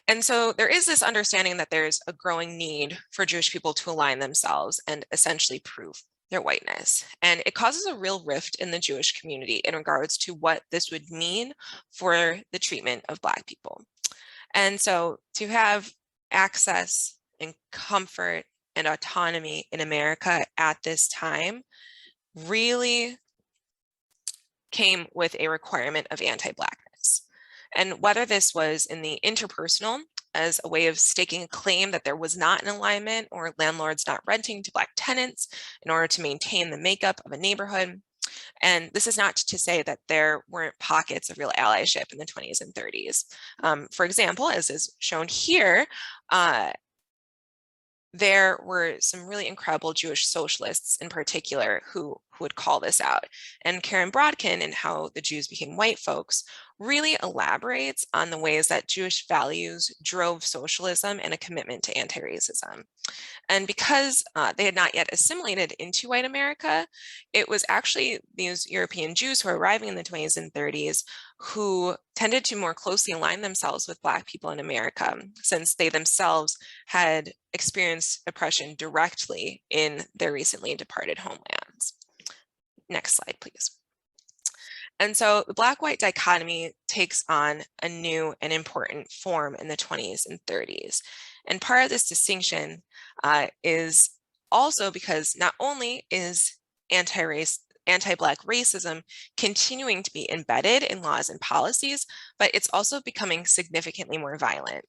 And so there is this understanding that there's a growing need for Jewish people to align themselves and essentially prove their whiteness. And it causes a real rift in the Jewish community in regards to what this would mean for the treatment of Black people. And so to have access and comfort and autonomy in America at this time really came with a requirement of anti-Blackness. And whether this was in the interpersonal as a way of staking a claim that there was not an alignment or landlords not renting to Black tenants in order to maintain the makeup of a neighborhood. And this is not to say that there weren't pockets of real allyship in the 20s and 30s. For example, as is shown here, there were some really incredible Jewish socialists in particular who would call this out. And Karen Brodkin, in How the Jews Became White Folks, really elaborates on the ways that Jewish values drove socialism and a commitment to anti-racism. And because they had not yet assimilated into white America, it was actually these European Jews who were arriving in the 20s and 30s who tended to more closely align themselves with Black people in America, since they themselves had experienced oppression directly in their recently departed homelands. Next slide, please. And so the Black-white dichotomy takes on a new and important form in the 20s and 30s. And part of this distinction is also because not only is anti-Black racism continuing to be embedded in laws and policies, but it's also becoming significantly more violent.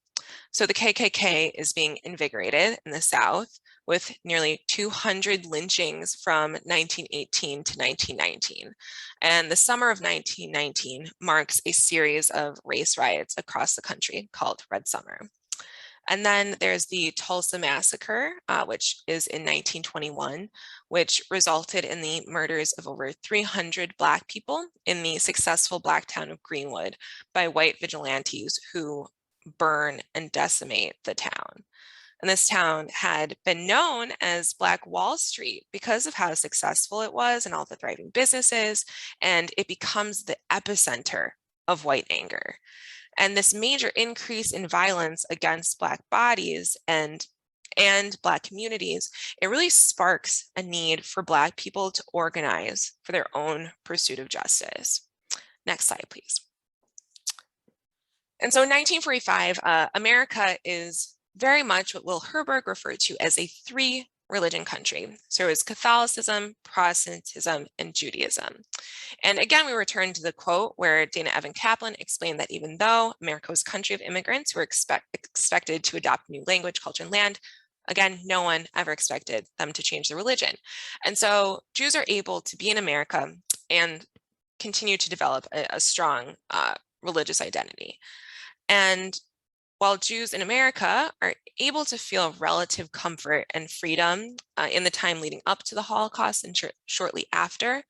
So the KKK is being invigorated in the South with nearly 200 lynchings from 1918 to 1919. And the summer of 1919 marks a series of race riots across the country called Red Summer. And then there's the Tulsa Massacre, which is in 1921, which resulted in the murders of over 300 Black people in the successful Black town of Greenwood by white vigilantes who burn and decimate the town. And this town had been known as Black Wall Street because of how successful it was and all the thriving businesses, and it becomes the epicenter of white anger. And this major increase in violence against Black bodies and Black communities, it really sparks a need for Black people to organize for their own pursuit of justice. Next slide, please. And so in 1945, America is very much what Will Herberg referred to as a three-religion country. So it was Catholicism, Protestantism, and Judaism. And again, we return to the quote where Dana Evan Kaplan explained that even though America was a country of immigrants who were expected to adopt new language, culture, and land, again, no one ever expected them to change their religion. And so Jews are able to be in America and continue to develop a strong religious identity. And while Jews in America are able to feel relative comfort and freedom in the time leading up to the Holocaust and shortly after,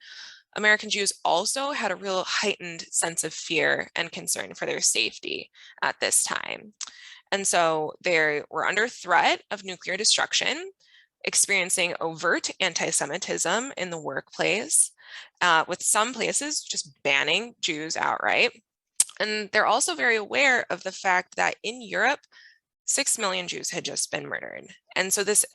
American Jews also had a real heightened sense of fear and concern for their safety at this time. And so they were under threat of nuclear destruction, experiencing overt anti-Semitism in the workplace, with some places just banning Jews outright. And they're also very aware of the fact that in Europe, 6 million Jews had just been murdered. And so this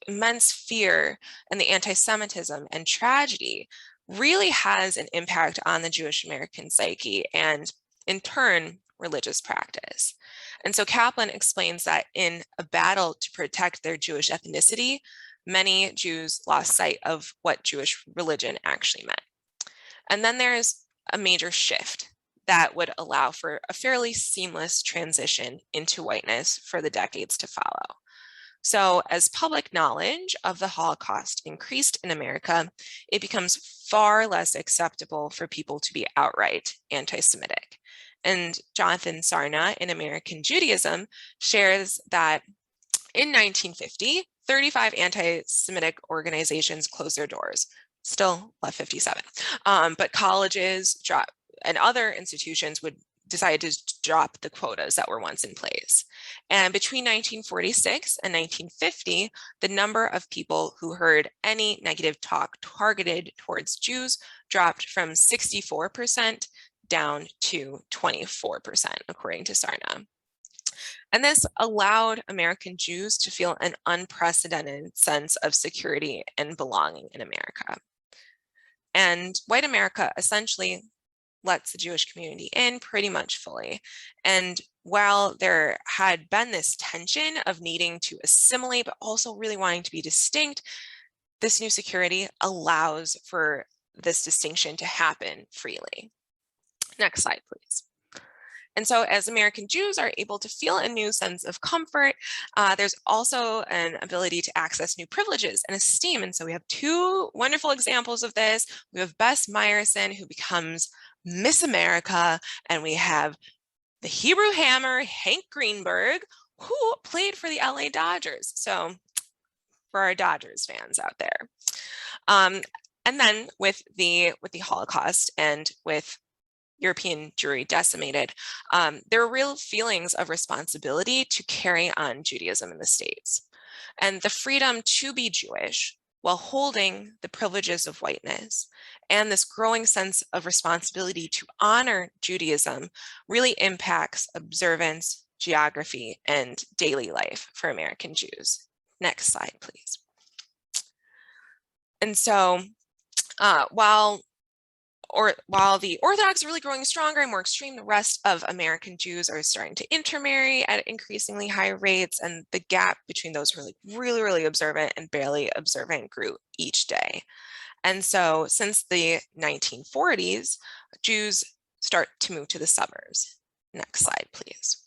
immense fear and the anti-Semitism and tragedy really has an impact on the Jewish American psyche and, in turn, religious practice. And so Kaplan explains that in a battle to protect their Jewish ethnicity, many Jews lost sight of what Jewish religion actually meant. And then there's a major shift that would allow for a fairly seamless transition into whiteness for the decades to follow. So as public knowledge of the Holocaust increased in America, it becomes far less acceptable for people to be outright anti-Semitic. And Jonathan Sarna in American Judaism shares that in 1950, 35 anti-Semitic organizations closed their doors, still left 57, but colleges and other institutions would decide to drop the quotas that were once in place. And between 1946 and 1950, the number of people who heard any negative talk targeted towards Jews dropped from 64% down to 24%, according to Sarna. And this allowed American Jews to feel an unprecedented sense of security and belonging in America. And white America essentially lets the Jewish community in pretty much fully. And while there had been this tension of needing to assimilate, but also really wanting to be distinct, this new security allows for this distinction to happen freely. Next slide, please. And so as American Jews are able to feel a new sense of comfort, there's also an ability to access new privileges and esteem. And so we have two wonderful examples of this. We have Bess Meyerson, who becomes Miss America, and we have the Hebrew Hammer, Hank Greenberg, who played for the LA Dodgers. So for our Dodgers fans out there. And then with the Holocaust and with European Jewry decimated, there were real feelings of responsibility to carry on Judaism in the States. And the freedom to be Jewish while holding the privileges of whiteness and this growing sense of responsibility to honor Judaism really impacts observance, geography, and daily life for American Jews. Next slide, please. And so while the Orthodox are really growing stronger and more extreme, the rest of American Jews are starting to intermarry at increasingly high rates, and the gap between those who are like really observant and barely observant grew each day. And so since the 1940s, Jews start to move to the suburbs. Next slide, please.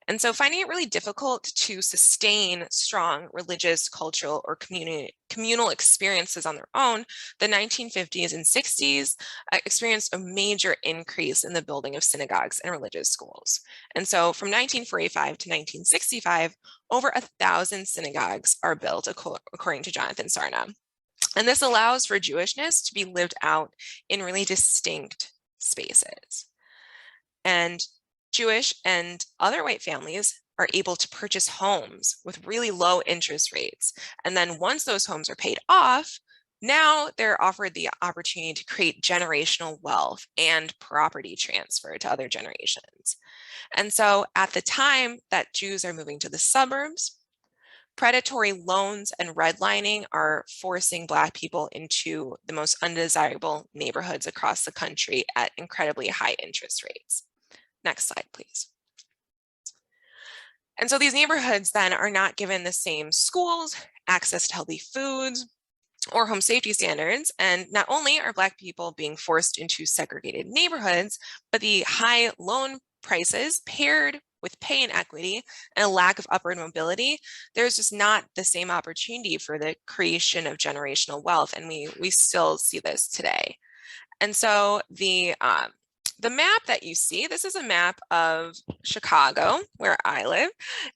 And so finding it really difficult to sustain strong religious, cultural, or communal experiences on their own, the 1950s and 60s experienced a major increase in the building of synagogues and religious schools. And so from 1945 to 1965, over 1,000 synagogues are built, according to Jonathan Sarna. And this allows for Jewishness to be lived out in really distinct spaces. And Jewish and other white families are able to purchase homes with really low interest rates. And then once those homes are paid off, now they're offered the opportunity to create generational wealth and property transfer to other generations. And so at the time that Jews are moving to the suburbs, predatory loans and redlining are forcing Black people into the most undesirable neighborhoods across the country at incredibly high interest rates. Next slide, please. And so these neighborhoods then are not given the same schools, access to healthy foods, or home safety standards. And not only are Black people being forced into segregated neighborhoods, but the high loan prices paired with pay inequity and a lack of upward mobility, there's just not the same opportunity for the creation of generational wealth. And we still see this today. And so the map that you see, this is a map of Chicago, where I live,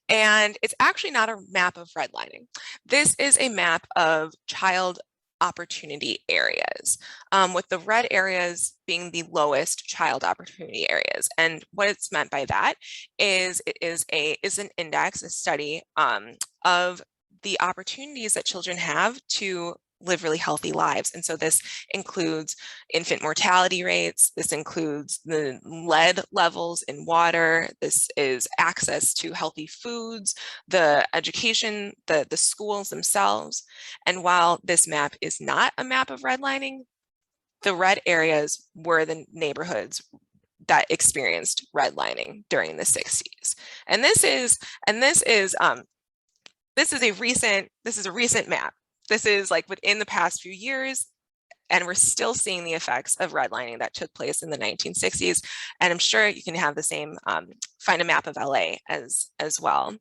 and it's actually not a map of redlining. This is a map of child opportunity areas, with the red areas being the lowest child opportunity areas. And what it's meant by that is it is an index, a study of the opportunities that children have to live really healthy lives. And so this includes infant mortality rates, this includes the lead levels in water, this is access to healthy foods, the education, the schools themselves. And while this map is not a map of redlining, the red areas were the neighborhoods that experienced redlining during the 60s. And this is a recent map. This is like within the past few years, and we're still seeing the effects of redlining that took place in the 1960s. And I'm sure you can have the same, find a map of LA as well.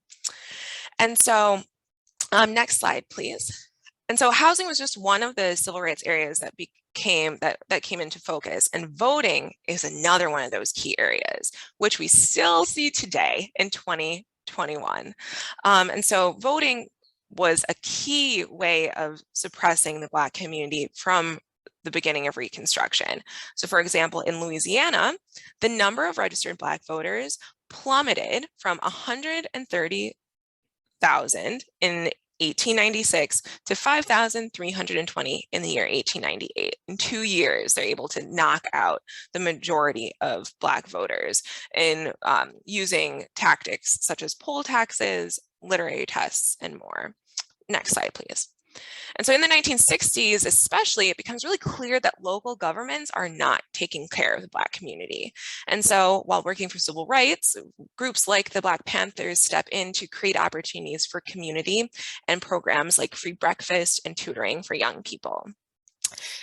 And so next slide, please. And so housing was just one of the civil rights areas that came into focus, and voting is another one of those key areas, which we still see today in 2021. And so voting was a key way of suppressing the Black community from the beginning of Reconstruction. So for example, in Louisiana, the number of registered Black voters plummeted from 130,000 in 1896 to 5,320 in the year 1898. In 2 years, they're able to knock out the majority of Black voters in using tactics such as poll taxes, literary tests, and more. Next slide, please. And so in the 1960s, especially, it becomes really clear that local governments are not taking care of the Black community. And so while working for civil rights, groups like the Black Panthers step in to create opportunities for community and programs like free breakfast and tutoring for young people.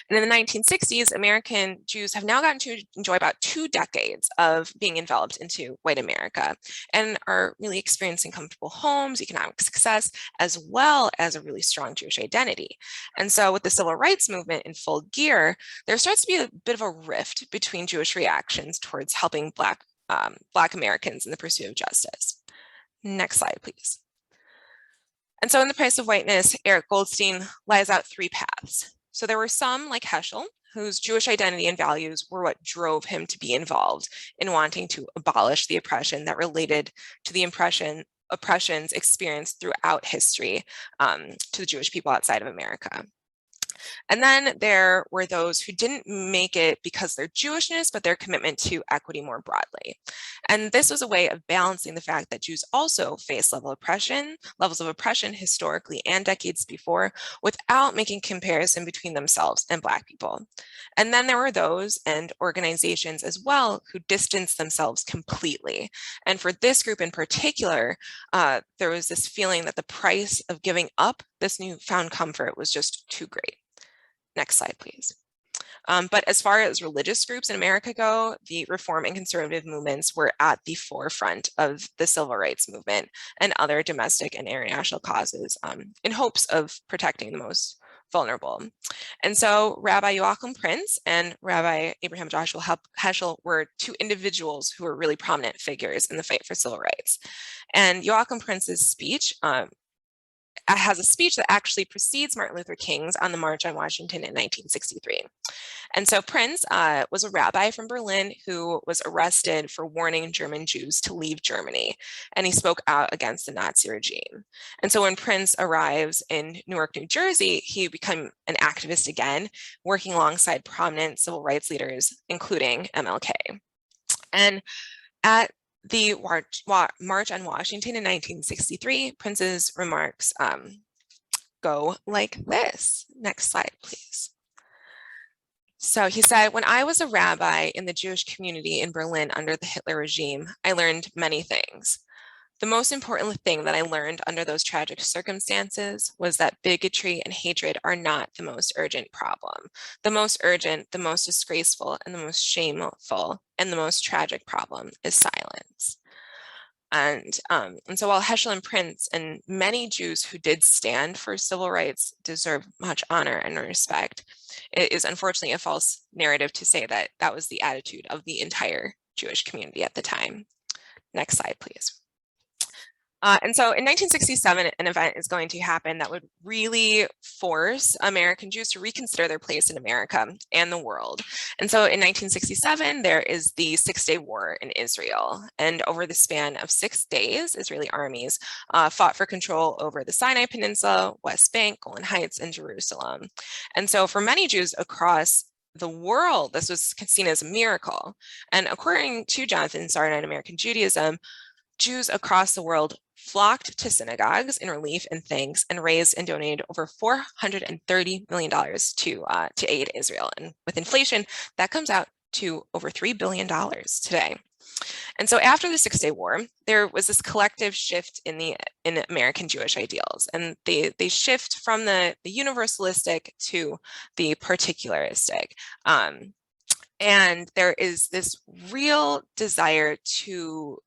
And in the 1960s, American Jews have now gotten to enjoy about 2 decades of being enveloped into white America and are really experiencing comfortable homes, economic success, as well as a really strong Jewish identity. And so with the civil rights movement in full gear, there starts to be a bit of a rift between Jewish reactions towards helping Black Americans in the pursuit of justice. Next slide, please. And so in The Price of Whiteness, Eric Goldstein lays out three paths. So there were some, like Heschel, whose Jewish identity and values were what drove him to be involved in wanting to abolish the oppression that related to the oppressions experienced throughout history to the Jewish people outside of America. And then there were those who didn't make it because of their Jewishness, but their commitment to equity more broadly. And this was a way of balancing the fact that Jews also faced levels of oppression historically and decades before, without making comparison between themselves and Black people. And then there were those and organizations as well who distanced themselves completely. And for this group in particular, there was this feeling that the price of giving up this newfound comfort was just too great. Next slide, please. But as far as religious groups in America go, the reform and conservative movements were at the forefront of the civil rights movement and other domestic and international causes in hopes of protecting the most vulnerable. And so Rabbi Joachim Prinz and Rabbi Abraham Joshua Heschel were two individuals who were really prominent figures in the fight for civil rights. And Joachim Prinz's speech has a speech that actually precedes Martin Luther King's on the March on Washington in 1963. And so Prinz was a rabbi from Berlin who was arrested for warning German Jews to leave Germany. And he spoke out against the Nazi regime. And so when Prinz arrives in Newark, New Jersey, he became an activist again, working alongside prominent civil rights leaders, including MLK. And at the March on Washington in 1963, Prinz's remarks go like this. Next slide, please. So he said, when I was a rabbi in the Jewish community in Berlin under the Hitler regime, I learned many things. The most important thing that I learned under those tragic circumstances was that bigotry and hatred are not the most urgent problem. The most urgent, the most disgraceful, and the most shameful, and the most tragic problem is silence. And so while Heschel and Prinz and many Jews who did stand for civil rights deserve much honor and respect, it is unfortunately a false narrative to say that that was the attitude of the entire Jewish community at the time. Next slide, please. And so in 1967, an event is going to happen that would really force American Jews to reconsider their place in America and the world. And so in 1967, there is the Six-Day War in Israel. And over the span of 6 days, Israeli armies fought for control over the Sinai Peninsula, West Bank, Golan Heights, and Jerusalem. And so for many Jews across the world, this was seen as a miracle. And according to Jonathan Sardine, American Judaism, Jews across the world flocked to synagogues in relief and thanks and raised and donated over $430 million to aid Israel. And with inflation, that comes out to over $3 billion today. And so after the Six-Day War, there was this collective shift in American Jewish ideals. And they shift from the universalistic to the particularistic. And there is this real desire to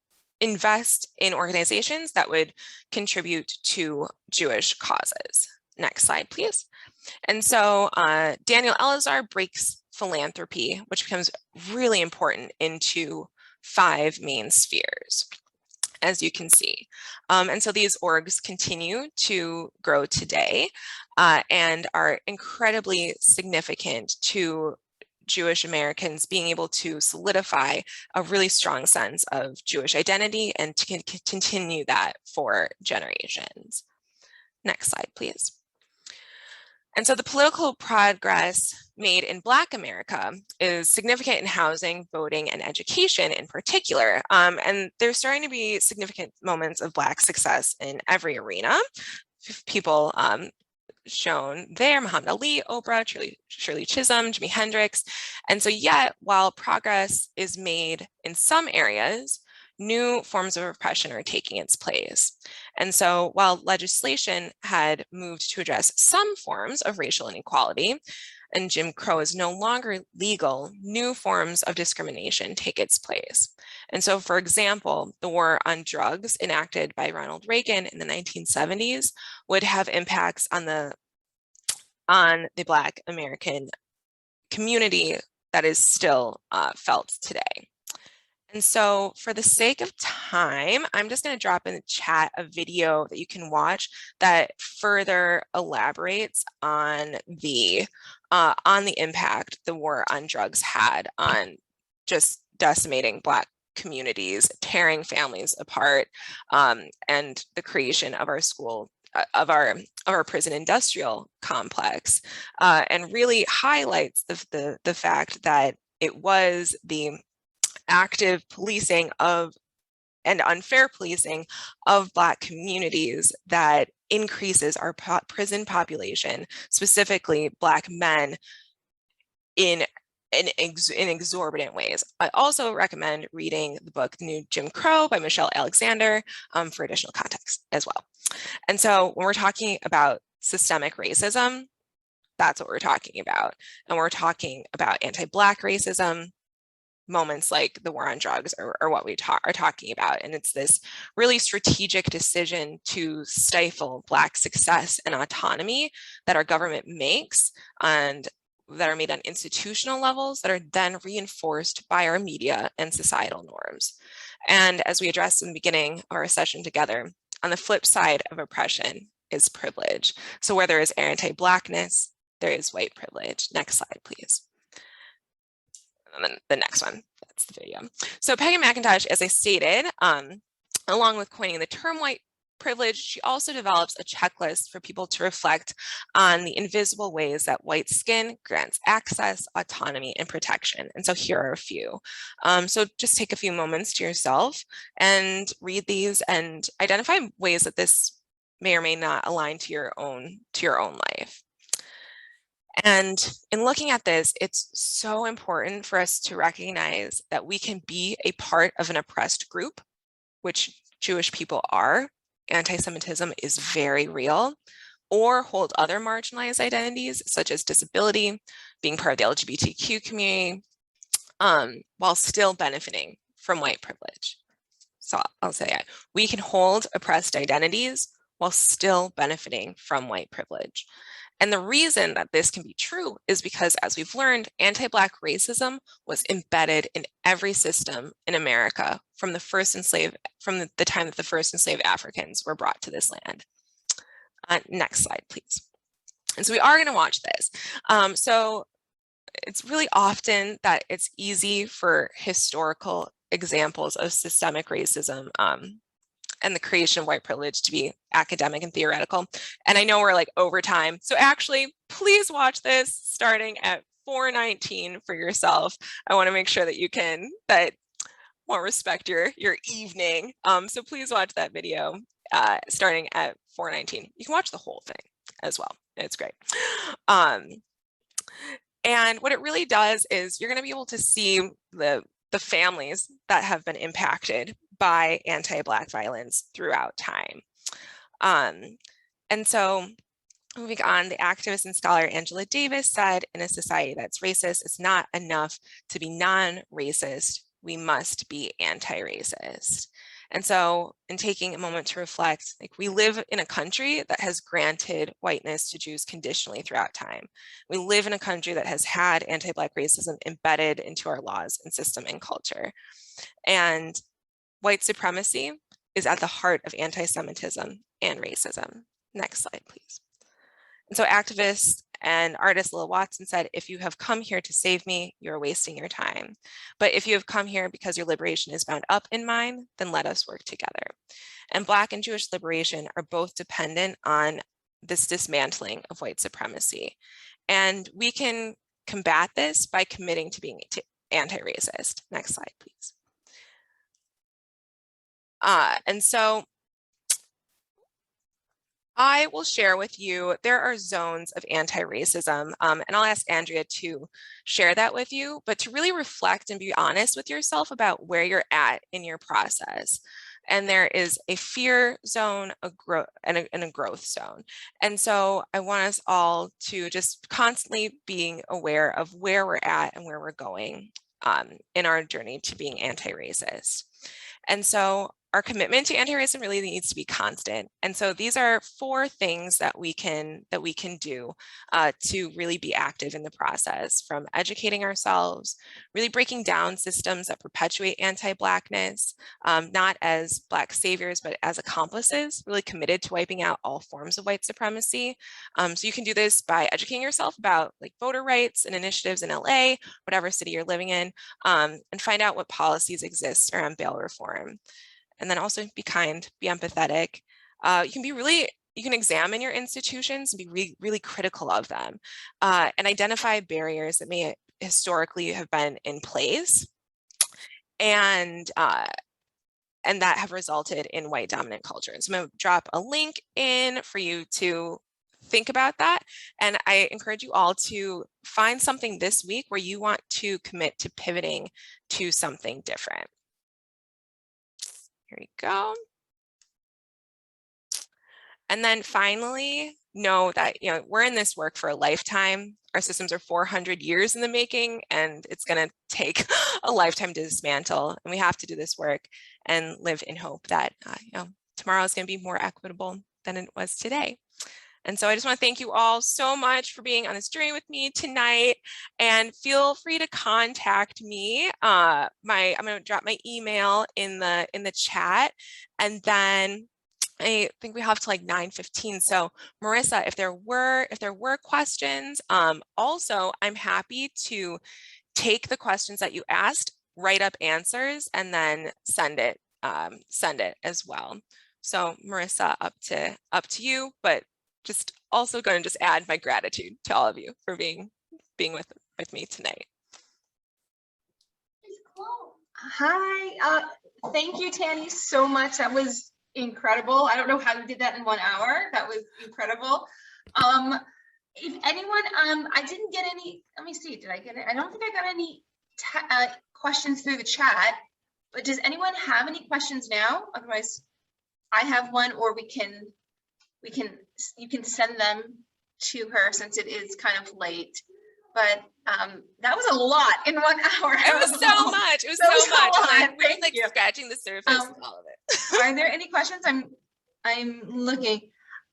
invest in organizations that would contribute to Jewish causes. Next slide, please. And so Daniel Elazar breaks philanthropy, which becomes really important, into 5 main spheres, as you can see. And so these orgs continue to grow today and are incredibly significant to Jewish Americans being able to solidify a really strong sense of Jewish identity and to continue that for generations. Next slide, please. And so the political progress made in Black America is significant in housing, voting, and education in particular. And there's starting to be significant moments of Black success in every arena. People shown there: Muhammad Ali, Oprah, Shirley Chisholm, Jimi Hendrix. And so yet, while progress is made in some areas, new forms of repression are taking its place. And so while legislation had moved to address some forms of racial inequality, and Jim Crow is no longer legal, new forms of discrimination take its place. And so, for example, the war on drugs enacted by Ronald Reagan in the 1970s would have impacts on the Black American community that is still felt today. And so for the sake of time, I'm just going to drop in the chat a video that you can watch that further elaborates on the impact the war on drugs had on just decimating Black communities, tearing families apart, and the creation of our school, of our prison industrial complex, and really highlights the fact that it was the active policing of and unfair policing of Black communities that increases our prison population, specifically Black men, in exorbitant ways. I also recommend reading the book New Jim Crow by Michelle Alexander for additional context as well. And so when we're talking about systemic racism, that's what we're talking about. And we're talking about anti-Black racism. Moments like the war on drugs are what we are talking about. And it's this really strategic decision to stifle Black success and autonomy that our government makes, and that are made on institutional levels that are then reinforced by our media and societal norms. And as we addressed in the beginning of our session together, on the flip side of oppression is privilege. So where there is anti-Blackness, there is white privilege. Next slide, please. And then the next one, that's the video. So Peggy McIntosh, as I stated, along with coining the term white privilege, she also develops a checklist for people to reflect on the invisible ways that white skin grants access, autonomy, and protection. And so here are a few. So just take a few moments to yourself and read these and identify ways that this may or may not align to your own life. And in looking at this, it's so important for us to recognize that we can be a part of an oppressed group, which Jewish people are. Anti-Semitism is very real, or hold other marginalized identities, such as disability, being part of the LGBTQ community, while still benefiting from white privilege. So I'll say it. We can hold oppressed identities while still benefiting from white privilege. And the reason that this can be true is because, as we've learned, anti-Black racism was embedded in every system in America from the time that the first enslaved Africans were brought to this land. Next slide, please. And so we are going to watch this. So it's really often that it's easy for historical examples of systemic racism and the creation of white privilege to be academic and theoretical. And I know we're like over time. So actually, please watch this starting at 4:19 for yourself. I want to make sure that you won't respect your evening. So please watch that video starting at 4:19. You can watch the whole thing as well. It's great. And what it really does is you're going to be able to see the families that have been impacted by anti-Black violence throughout time. And so moving on, the activist and scholar Angela Davis said, in a society that's racist, it's not enough to be non-racist, we must be anti-racist. And so in taking a moment to reflect, like, we live in a country that has granted whiteness to Jews conditionally throughout time. We live in a country that has had anti-Black racism embedded into our laws and system and culture. And white supremacy is at the heart of anti-Semitism and racism. Next slide, please. And so activist and artist Lil Watson said, if you have come here to save me, you're wasting your time. But if you have come here because your liberation is bound up in mine, then let us work together. And Black and Jewish liberation are both dependent on this dismantling of white supremacy. And we can combat this by committing to being anti-racist. Next slide, please. And so I will share with you, there are zones of anti-racism, and I'll ask Andrea to share that with you, but to really reflect and be honest with yourself about where you're at in your process. And there is a fear zone, and a growth zone. And so I want us all to just constantly being aware of where we're at and where we're going in our journey to being anti-racist. And so our commitment to anti-racism really needs to be constant. And so these are 4 things that we can do to really be active in the process, from educating ourselves, really breaking down systems that perpetuate anti-Blackness, not as Black saviors, but as accomplices, really committed to wiping out all forms of white supremacy. So you can do this by educating yourself about like voter rights and initiatives in LA, whatever city you're living in, and find out what policies exist around bail reform. And then also be kind, be empathetic. You can examine your institutions and be really critical of them, and identify barriers that may historically have been in place and that have resulted in white dominant culture. So I'm going to drop a link in for you to think about that. And I encourage you all to find something this week where you want to commit to pivoting to something different. Here we go. And then finally, know that we're in this work for a lifetime. Our systems are 400 years in the making, and it's going to take a lifetime to dismantle. And we have to do this work and live in hope that tomorrow is going to be more equitable than it was today. And so I just want to thank you all so much for being on this journey with me tonight, and feel free to contact me. I'm going to drop my email in the chat, and then I think we have to like 9:15. So Marissa, if there were questions, also I'm happy to take the questions that you asked, write up answers, and then send it as well. So Marissa, up to you, but just also going to just add my gratitude to all of you for being with me tonight. Hi, thank you, Tani, so much. That was incredible. I don't know how you did that in 1 hour. That was incredible. If anyone, I didn't get any, let me see, did I get it? I don't think I got any questions through the chat, but does anyone have any questions now? Otherwise, I have one, or you can send them to her since it is kind of late. But that was a lot in 1 hour. It was so much. It was so much. We're like scratching the surface of all of it. Are there any questions? I'm looking.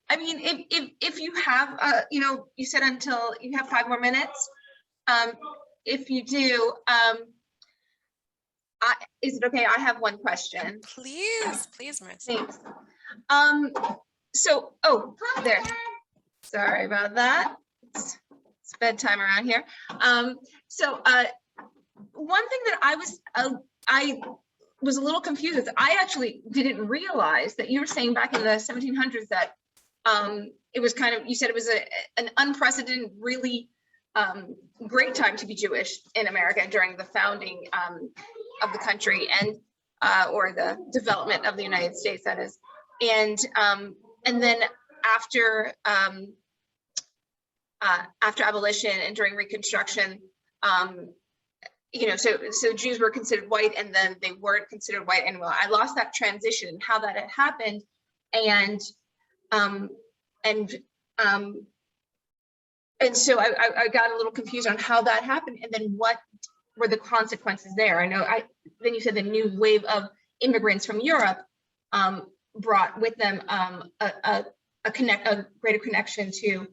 I mean, if you have, you said until you have 5 more minutes. If you do, is it okay? I have one question. Please, Marissa. Thanks. There. Sorry about that. It's bedtime around here. One thing that I was a little confused with, I actually didn't realize that you were saying back in the 1700s that it was kind of, you said it was an unprecedented, really great time to be Jewish in America during the founding of the country and or the development of the United States, that is. And then after abolition and during Reconstruction, so Jews were considered white, and then they weren't considered white anymore. I lost that transition, how that had happened, and so I got a little confused on how that happened, and then what were the consequences there. I know then you said the new wave of immigrants from Europe brought with them a greater connection to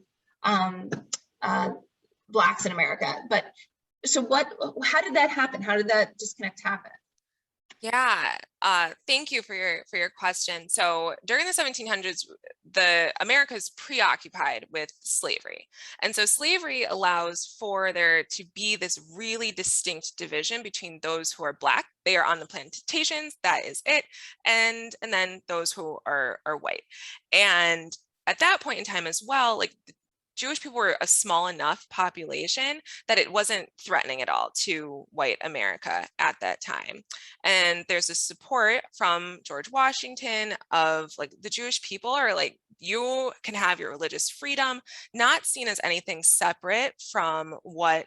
Blacks in America. But so how did that happen? How did that disconnect happen? Yeah, thank you for your question. So during the 1700s, America is preoccupied with slavery. And so slavery allows for there to be this really distinct division between those who are Black, they are on the plantations, that is it, and then those who are white. And at that point in time as well, like Jewish people were a small enough population that it wasn't threatening at all to white America at that time. And there's a support from George Washington of like the Jewish people are like, you can have your religious freedom, not seen as anything separate from what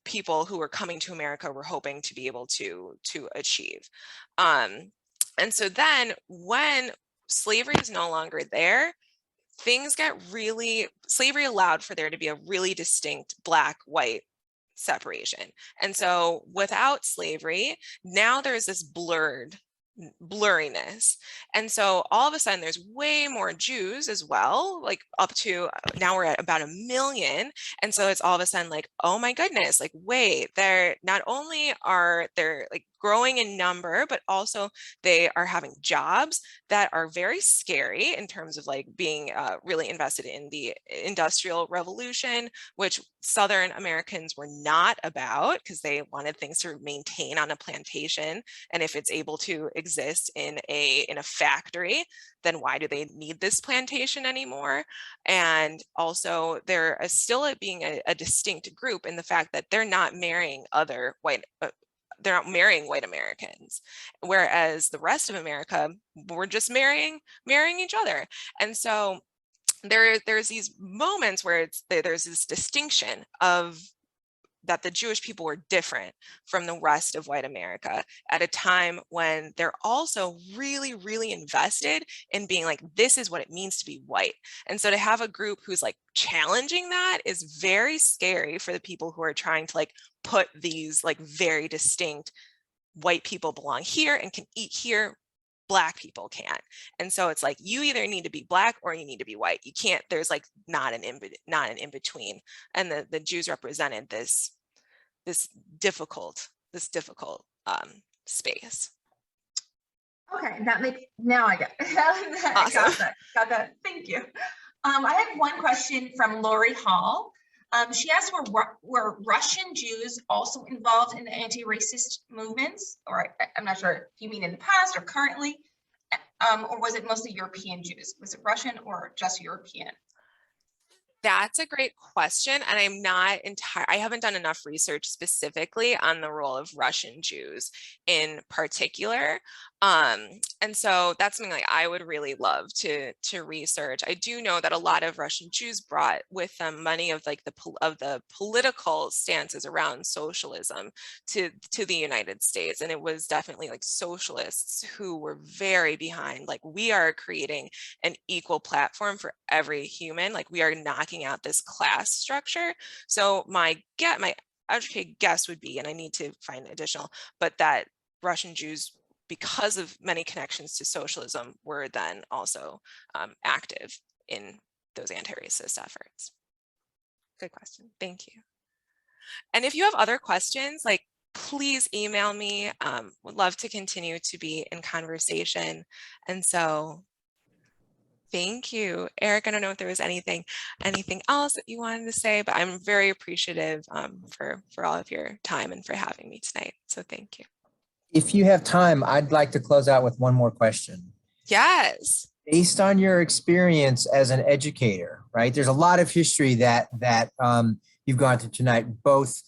people who were coming to America were hoping to be able to achieve. And so then when slavery is no longer there, slavery allowed for there to be a really distinct Black-white separation. And so without slavery, now there's this blurred blurriness. And so all of a sudden there's way more Jews as well, like up to now we're at about 1 million. And so it's all of a sudden like, oh my goodness, like wait, they're not only are they're like growing in number, but also they are having jobs that are very scary in terms of like being really invested in the Industrial Revolution, which Southern Americans were not about because they wanted things to maintain on a plantation. And if it's able to exist in a factory, then why do they need this plantation anymore? And also there is still being a distinct group in the fact that they're not marrying other white they're not marrying white Americans, whereas the rest of America, we're just marrying each other. And so there's these moments where there's this distinction of that the Jewish people were different from the rest of white America at a time when they're also really, really invested in being like, this is what it means to be white. And so to have a group who's like challenging that is very scary for the people who are trying to like put these like very distinct white people belong here and can eat here, Black people can't. And so it's like, you either need to be Black or you need to be white. You can't, there's like not an in between. And the Jews represented this difficult space. Okay, that makes, now I get it. Awesome. Got that. Thank you. I have one question from Lori Hall. She asked, were Russian Jews also involved in the anti-racist movements? Or I'm not sure if you mean in the past or currently, or was it mostly European Jews? Was it Russian or just European? That's a great question. And I'm not I haven't done enough research specifically on the role of Russian Jews in particular. And so that's something like I would really love to research. I do know that a lot of Russian Jews brought with them money of like the political stances around socialism to the United States. And it was definitely like socialists who were very behind, like we are creating an equal platform for every human. Like we are knocking out this class structure. So my educated guess would be, and I need to find additional, but that Russian Jews, because of many connections to socialism, were then also active in those anti-racist efforts. Good question. Thank you. And if you have other questions, like please email me. Would love to continue to be in conversation. And so thank you, Eric. I don't know if there was anything else that you wanted to say, but I'm very appreciative for all of your time and for having me tonight. So thank you. If you have time, I'd like to close out with one more question. Yes. Based on your experience as an educator, right? There's a lot of history that you've gone through tonight, both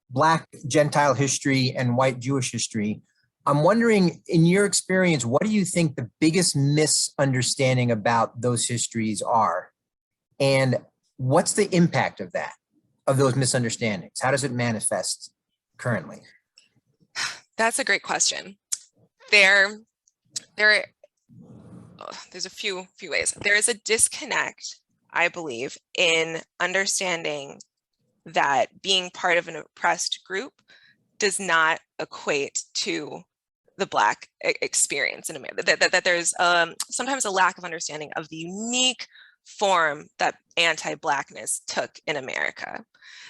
Black Gentile history and white Jewish history. I'm wondering, in your experience, what do you think the biggest misunderstanding about those histories are? And what's the impact of those misunderstandings? How does it manifest currently? That's a great question. There's a few ways. There is a disconnect, I believe, in understanding that being part of an oppressed group does not equate to the Black experience in America. That there's sometimes a lack of understanding of the unique form that anti-Blackness took in America.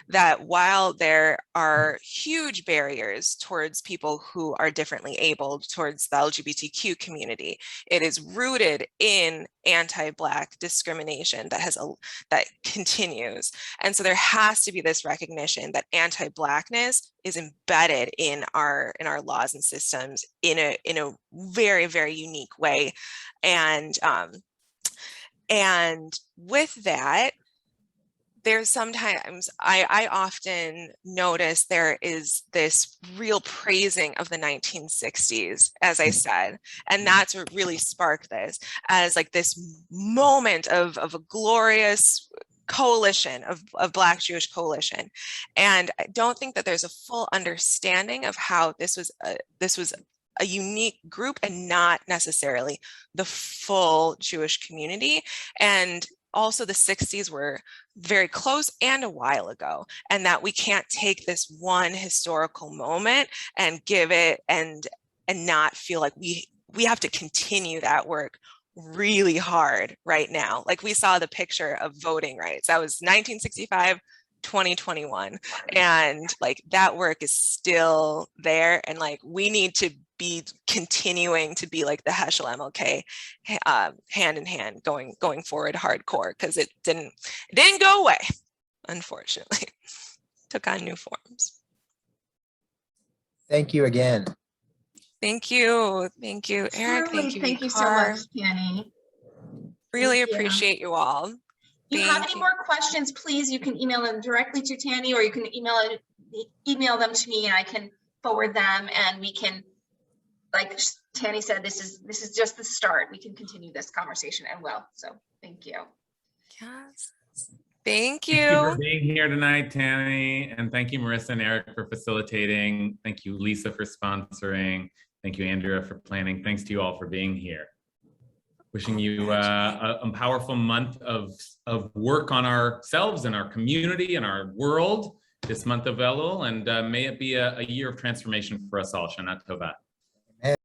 That while there are huge barriers towards people who are differently abled, towards the LGBTQ community, it is rooted in anti-Black discrimination that continues. And so there has to be this recognition that anti-Blackness is embedded in our laws and systems in a very, very unique way. And with that, there's sometimes, I often notice there is this real praising of the 1960s, as I said, and that's what really sparked this as like this moment of a glorious coalition of Black Jewish coalition. And I don't think that there's a full understanding of how this was a unique group and not necessarily the full Jewish community. And also the 60s were very close and a while ago, and that we can't take this one historical moment and give it and and not feel like we have to continue that work really hard right now. Like we saw the picture of voting rights. That was 1965, 2021. And like that work is still there. And like we need to be continuing to be like the Heschel MLK hand in hand going forward hardcore, because it didn't go away, unfortunately. Took on new forms. Thank you again. Thank you. Thank you, Eric. Truly, thank you so Ikar. much, Tani. Really Thank you. appreciate you all. If you have Thank any more questions, please, you can email them directly to Tani, or you can email them to me and I can forward them, and we can, like Tani said, this is just the start. We can continue this conversation and well. So thank you. Yes. Thank Thank you you. for being here tonight, Tani, and thank you, Marissa and Eric, for facilitating. Thank you, Lisa, for sponsoring. Thank you, Andrea, for planning. Thanks to you all for being here. Wishing you a powerful month of work on ourselves and our community and our world this month of Elul, and may it be a year of transformation for us all. Shana Tova.